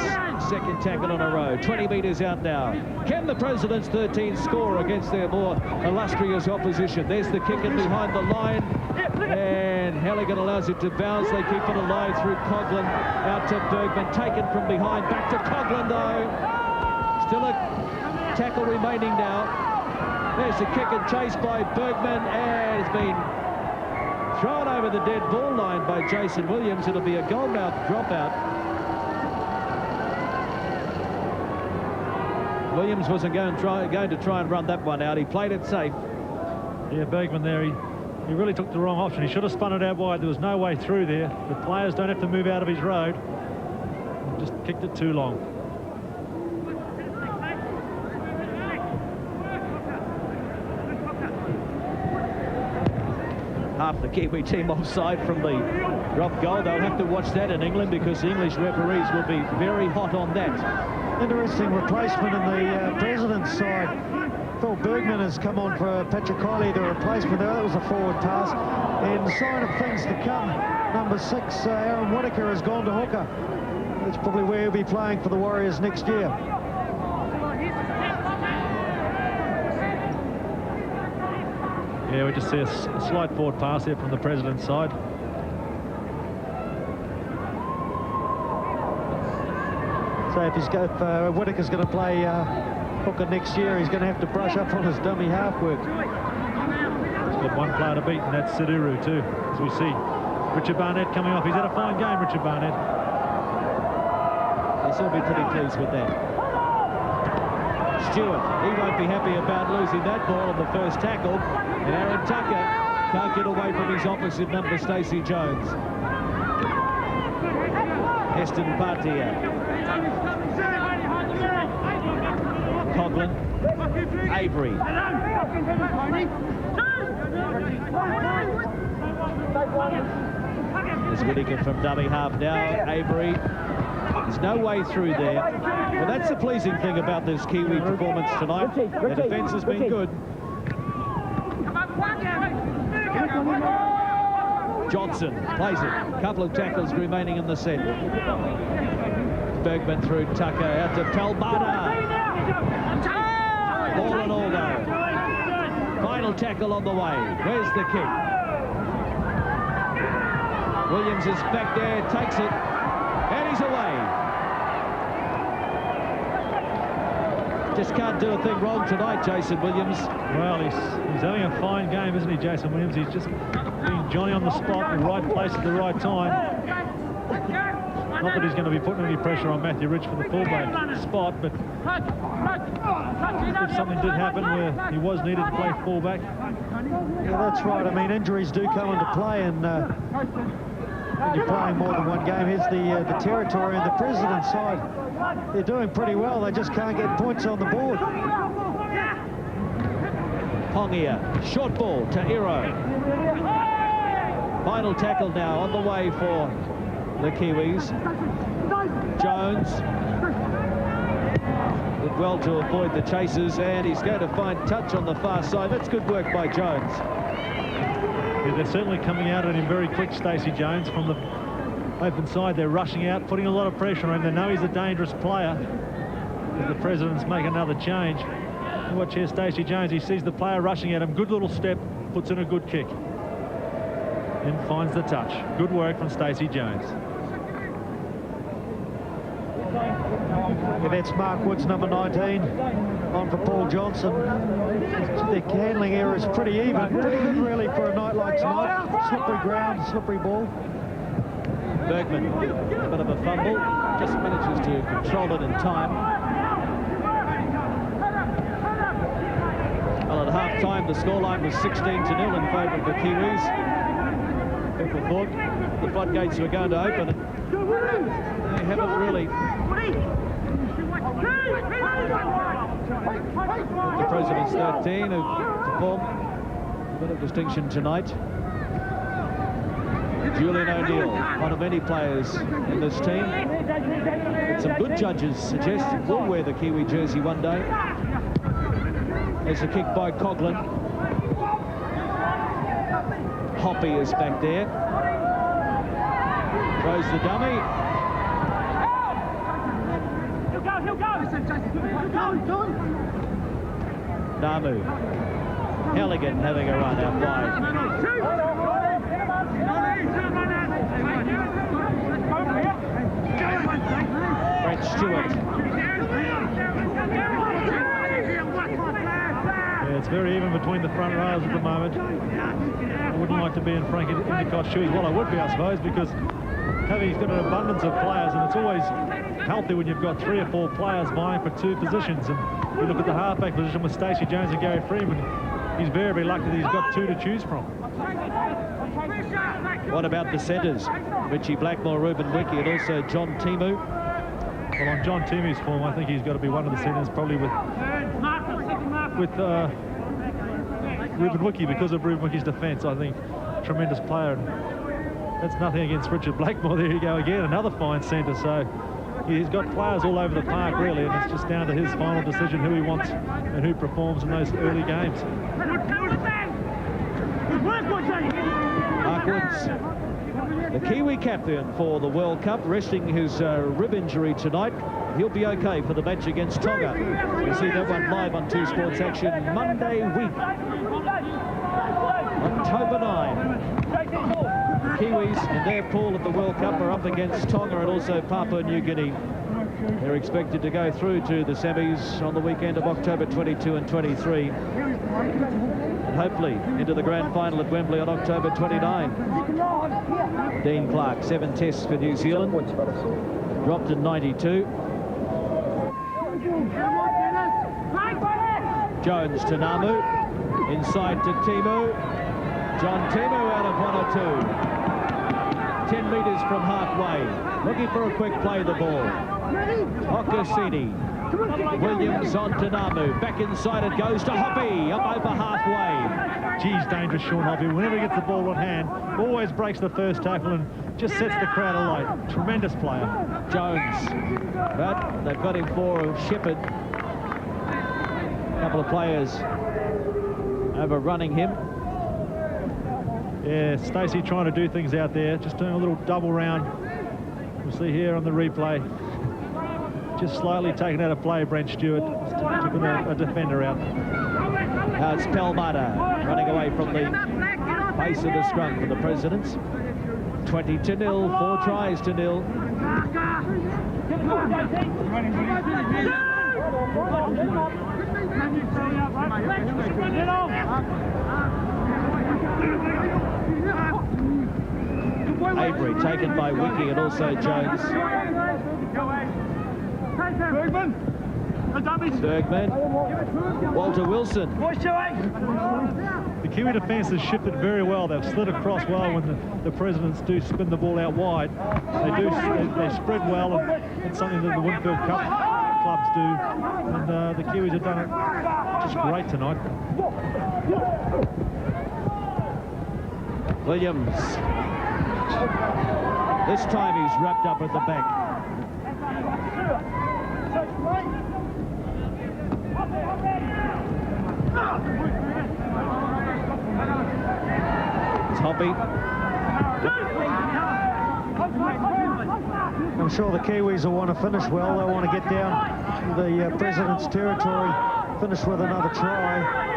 second tackle on a row. 20 metres out now. Can the Presidents 13 score against their more illustrious opposition? There's the kick in behind the line. And Halligan allows it to bounce. They keep it alive through Coughlin. Out to Bergman. Taken from behind. Back to Coughlin, though. Still a tackle remaining now. There's a kick and chase by Bergman. And it's been thrown over the dead ball line by Jason Williams. It'll be a goalmouth dropout. Williams wasn't going to try and run that one out. He played it safe. Yeah, Bergman there, he really took the wrong option. He should have spun it out wide. There was no way through there. The players don't have to move out of his road. He just kicked it too long. Half the Kiwi team offside from the drop goal. They'll have to watch that in England, because the English referees will be very hot on that. Interesting replacement in the President's side. Phil Bergman has come on for Patrick Kiley, the replacement there. That was a forward pass. And the sign of things to come, number 6, Aaron Whittaker, has gone to hooker. That's probably where he'll be playing for the Warriors next year. Yeah, we just see a slight forward pass here from the President's side. So if Whittaker's going to play hooker next year, he's going to have to brush up on his dummy half work. He's got one player to beat, and that's Siduru too, as we see. Richard Barnett coming off. He's had a fine game, Richard Barnett. He'll be pretty pleased with that. Stewart, he won't be happy about losing that ball on the first tackle. And Aaron Tucker can't get away from his opposite number, Stacey Jones. Heston Bhatia. Coughlin. Avery. There's Whittaker from dummy half now. Avery. There's no way through there. Well, that's the pleasing thing about this Kiwi performance tonight. The defence has been good. Johnson plays it. A couple of tackles remaining in the set. Bergman through Tucker. Out to Palmada. All and all though. Final tackle on the way. Where's the kick? Williams is back there, takes it, and he's away. Just can't do a thing wrong tonight, Jason Williams. Well, he's having a fine game, isn't he, Jason Williams? He's just being Johnny on the spot, the right place at the right time. Not that he's going to be putting any pressure on Matthew Rich for the fullback spot, but if something did happen where he was needed to play fullback. Yeah, that's right. I mean, injuries do come into play, and when you're playing more than one game. Here's the Territory and the President's side. They're doing pretty well. They just can't get points on the board. Pongia, short ball to Iro. Final tackle now on the way for the Kiwis. Jones did well to avoid the chasers, and he's going to find touch on the far side. That's good work by Jones. Yeah, they're certainly coming out at him very quick, Stacey Jones. From the open side, they're rushing out, putting a lot of pressure on him. They know he's a dangerous player. As the Presidents make another change. Watch here, Stacey Jones. He sees the player rushing at him. Good little step, puts in a good kick. And finds the touch. Good work from Stacey Jones. Yeah, that's Mark Woods, number 19, on for Paul Johnson. Their handling error is pretty even. Pretty good, really, for a night like tonight. Slippery ground, slippery ball. Bergman, a bit of a fumble, just manages to control it in time. Well, at half-time, the scoreline was 16-0 in favour of the Kiwis. People thought the floodgates were going to open, and they haven't really. The Presidents 13 have performed a bit of distinction tonight. Julian O'Neill, one of many players in this team. And some good judges suggest he will wear the Kiwi jersey one day. There's a kick by Coughlin. Hoppy is back there. Throws the dummy. Namu. Halligan having a run out wide. Brett Stewart. Yeah, it's very even between the front rows at the moment. I wouldn't like to be in Frank Endicott's shoes. Well, I would be, I suppose, because he's got an abundance of players, and it's always healthy when you've got 3 or 4 players vying for 2 positions. And you look at the halfback position with Stacey Jones and Gary Freeman, he's very lucky that he's got 2 to choose from. What about the centres? Richie Blackmore, Ruben Wiki, and also John Timu. Well, on John Timu's form, I think he's got to be one of the centres, probably with Ruben Wiki, because of Ruben Wiki's defence. I think tremendous player. And that's nothing against Richard Blackmore. There you go again, another fine centre. So he's got players all over the park, really, and it's just down to his final decision who he wants and who performs in those early games. Mark Woods, the Kiwi captain for the World Cup, resting his rib injury tonight. He'll be okay for the match against Tonga. You'll see that one live on 2 Sports Action Monday week, October 9. Kiwis in their pool at the World Cup are up against Tonga and also Papua New Guinea. They're expected to go through to the semis on the weekend of October 22 and 23. And hopefully into the grand final at Wembley on October 29. Dean Clark, 7 tests for New Zealand. Dropped in 92. Jones to Namu. Inside to Timu. John Timu out of 1 or 2. 10 metres from halfway. Looking for a quick play the ball. Okasini. Williams on to Namu. Back inside it goes to Hoppy. Up over halfway. Geez, dangerous Sean Hoppy. Whenever he gets the ball on hand, always breaks the first tackle and just sets the crowd alight. Tremendous player. Jones. But they've got him for Shepherd. A couple of players overrunning him. Yeah, Stacey trying to do things out there, just doing a little double round. We'll see here on the replay. Just slightly taken out of play, Brent Stewart. Took a defender out. Now it's Pelmata running away from the base of the scrum for the Presidents. 20-0, 4 tries to 0. Avery taken by Wiki and also Jones. Bergman. Walter Wilson. The Kiwi defence has shifted very well. They've slid across well when the Presidents do spin the ball out wide. They spread well, and it's something that the Winfield Cup clubs do, and the Kiwis have done it just great tonight. Williams. This time he's wrapped up at the back. It's Hoppy. I'm sure the Kiwis will want to finish well. They'll want to get down the President's territory, finish with another try.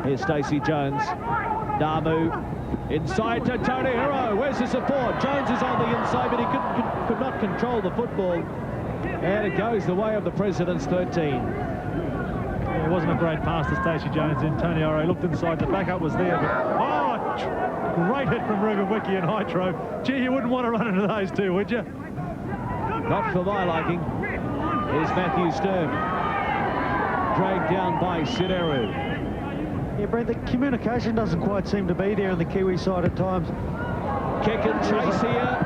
Here's Stacey Jones. Namu inside to Tony Hero. Where's the support? Jones is on the inside, but he could not control the football. And it goes the way of the President's 13. Yeah, it wasn't a great pass to Stacey Jones in. Tony Hero looked inside. The backup was there, but great hit from Ruben Wiki and Hitro. Gee, you wouldn't want to run into those two, would you? Not for my liking. Here's Matthew Sturm. Dragged down by Sideru. Yeah, Brent, the communication doesn't quite seem to be there on the Kiwi side at times. Kick and chase here.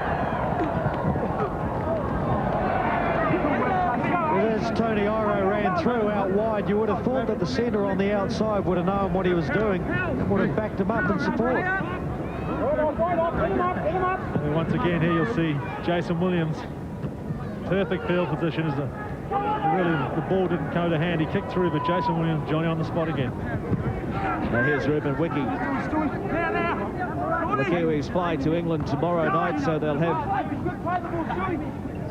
As Tony Iro ran through out wide, you would have thought that the centre on the outside would have known what he was doing and would have backed him up in support. And once again here you'll see Jason Williams. Perfect field position as the ball didn't go to hand. He kicked through, but Jason Williams, Johnny on the spot again. Now here's Ruben Wiki. The Kiwis fly to England tomorrow night, so they'll have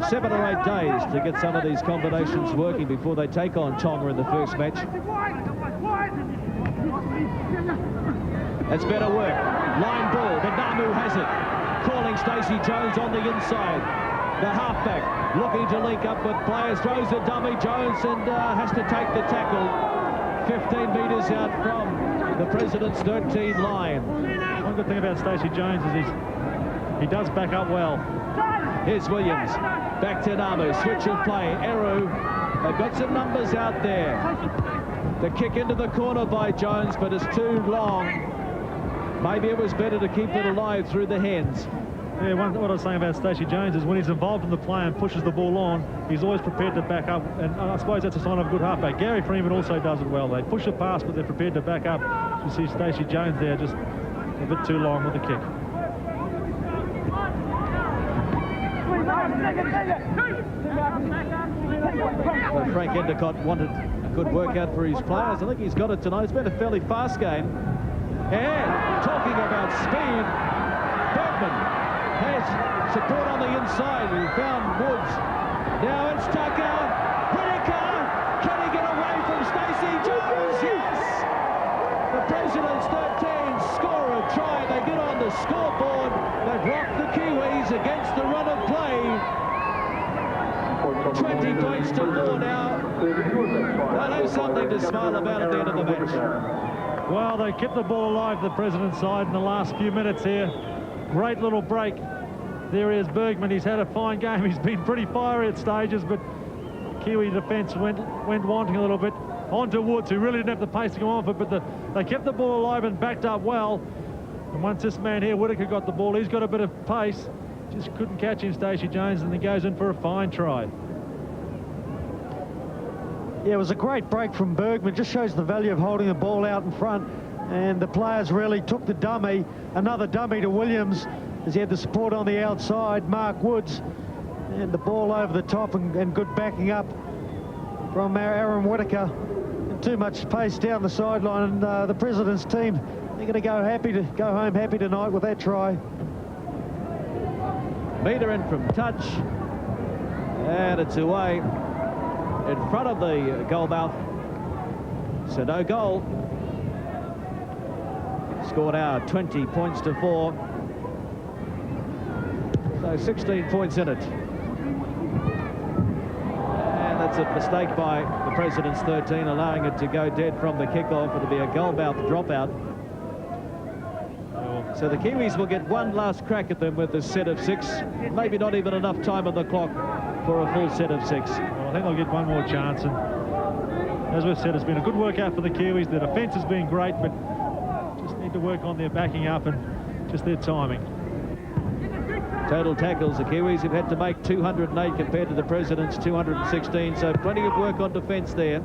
7 or 8 days to get some of these combinations working before they take on Tonga in the first match. That's better work. Line ball, but Namu has it. Calling Stacey Jones on the inside. The halfback looking to link up with players, throws a dummy. Jones and has to take the tackle 15 metres out from the President's 13 line. One good thing about Stacey Jones is he does back up well. Here's Williams, back to Namu, switch of play. Eru, they've got some numbers out there. The kick into the corner by Jones, but it's too long. Maybe it was better to keep it alive through the hands. Yeah, what I was saying about Stacey Jones is when he's involved in the play and pushes the ball on, he's always prepared to back up, and I suppose that's a sign of a good halfback. Gary Freeman also does it well. They push the pass, but they're prepared to back up. You see Stacey Jones there just a bit too long with the kick. Well, Frank Endicott wanted a good workout for his players. I think he's got it tonight. It's been a fairly fast game. And talking about speed, Bergman has support on the inside. He found Woods. Now it's Tucker. Whittaker. Can he get away from Stacey Jones? Yes! The President's 13 score a try. They get on the scoreboard. They've rocked the Kiwis against the run of play. 20 points to 4 now. They'll have something to smile about at the end of the match. Well, they kept the ball alive, the President's side, in the last few minutes here. Great little break. There he is, Bergman. He's had a fine game. He's been pretty fiery at stages, but Kiwi defence went wanting a little bit. On to Woods, who really didn't have the pace to go on for it, but they kept the ball alive and backed up well. And once this man here, Whittaker, got the ball, he's got a bit of pace. Just couldn't catch him, Stacey Jones, and he goes in for a fine try. Yeah, it was a great break from Bergman. Just shows the value of holding the ball out in front. And the players really took the dummy. Another dummy to Williams as he had the support on the outside. Mark Woods. And the ball over the top and good backing up from Aaron Whittaker. And too much pace down the sideline. And the President's team, they're going to go home happy tonight with that try. Meter in from touch. And it's away in front of the goal mouth. So no goal. Score now 20 points to 4. So 16 points in it. And that's a mistake by the President's 13, allowing it to go dead from the kickoff. It'll be a goal mouth dropout. So the Kiwis will get one last crack at them with a set of 6. Maybe not even enough time on the clock for a full set of 6. Well, I think they'll get one more chance. And as we've said, it's been a good workout for the Kiwis. Their defence has been great, but just need to work on their backing up and just their timing. Total tackles, the Kiwis have had to make 208 compared to the President's 216, so plenty of work on defence there.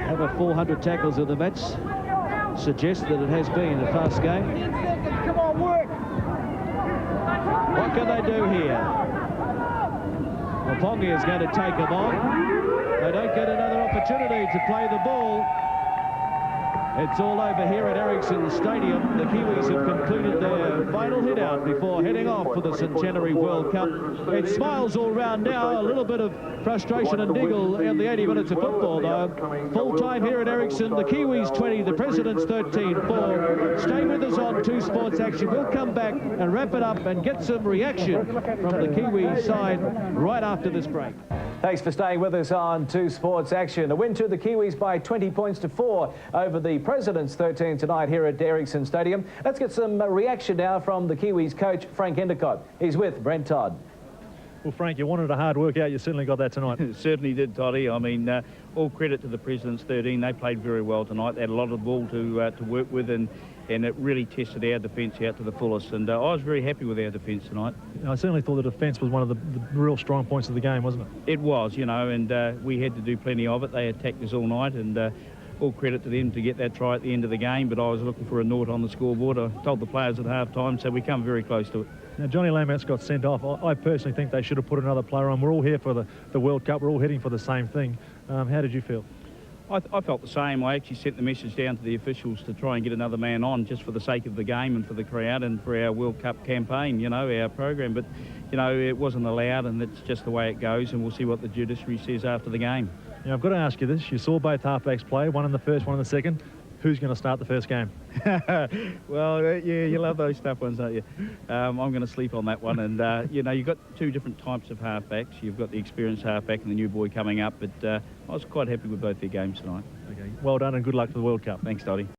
Over 400 tackles in the match suggests that it has been a fast game. 10 seconds, come on, work! What can they do here? Well, Pongi is going to take them on. They don't get another opportunity to play the ball. It's all over here at Ericsson Stadium. The Kiwis have concluded their final hit out before heading off for the Centenary World Cup. It's smiles all round now. A little bit of frustration and niggle in the 80 minutes of football, though. Full time here at Ericsson. The Kiwis 20, the Presidents 13-4. Stay with us on 2 Sports Action. We'll come back and wrap it up and get some reaction from the Kiwi side right after this break. Thanks for staying with us on 2 Sports Action. A win to the Kiwis by 20 points to 4 over the Presidents 13 tonight here at Ericsson Stadium. Let's get some reaction now from the Kiwis coach, Frank Endicott. He's with Brent Todd. Well, Frank, you wanted a hard workout. You certainly got that tonight. Certainly did, Toddy. I mean, all credit to the Presidents 13. They played very well tonight. They had a lot of the ball to work with, and it really tested our defence out to the fullest. And I was very happy with our defence tonight. I certainly thought the defence was one of the real strong points of the game, wasn't it? It was, you know, and we had to do plenty of it. They attacked us all night, and all credit to them to get that try at the end of the game. But I was looking for a nought on the scoreboard. I told the players at half-time, so we come very close to it. Now, Johnny Lamott's got sent off. I personally think they should have put another player on. We're all here for the World Cup. We're all heading for the same thing. How did you feel? I felt the same. I actually sent the message down to the officials to try and get another man on just for the sake of the game and for the crowd and for our World Cup campaign, you know, our program. But, you know, it wasn't allowed, and that's just the way it goes, and we'll see what the judiciary says after the game. Now, I've got to ask you this. You saw both halfbacks play, one in the first, one in the second. Who's going to start the first game? Well, yeah, you love those tough ones, don't you? I'm going to sleep on that one. And, you know, you've got 2 different types of halfbacks. You've got the experienced halfback and the new boy coming up. But I was quite happy with both their games tonight. Okay. Well done and good luck for the World Cup. Thanks, Dottie.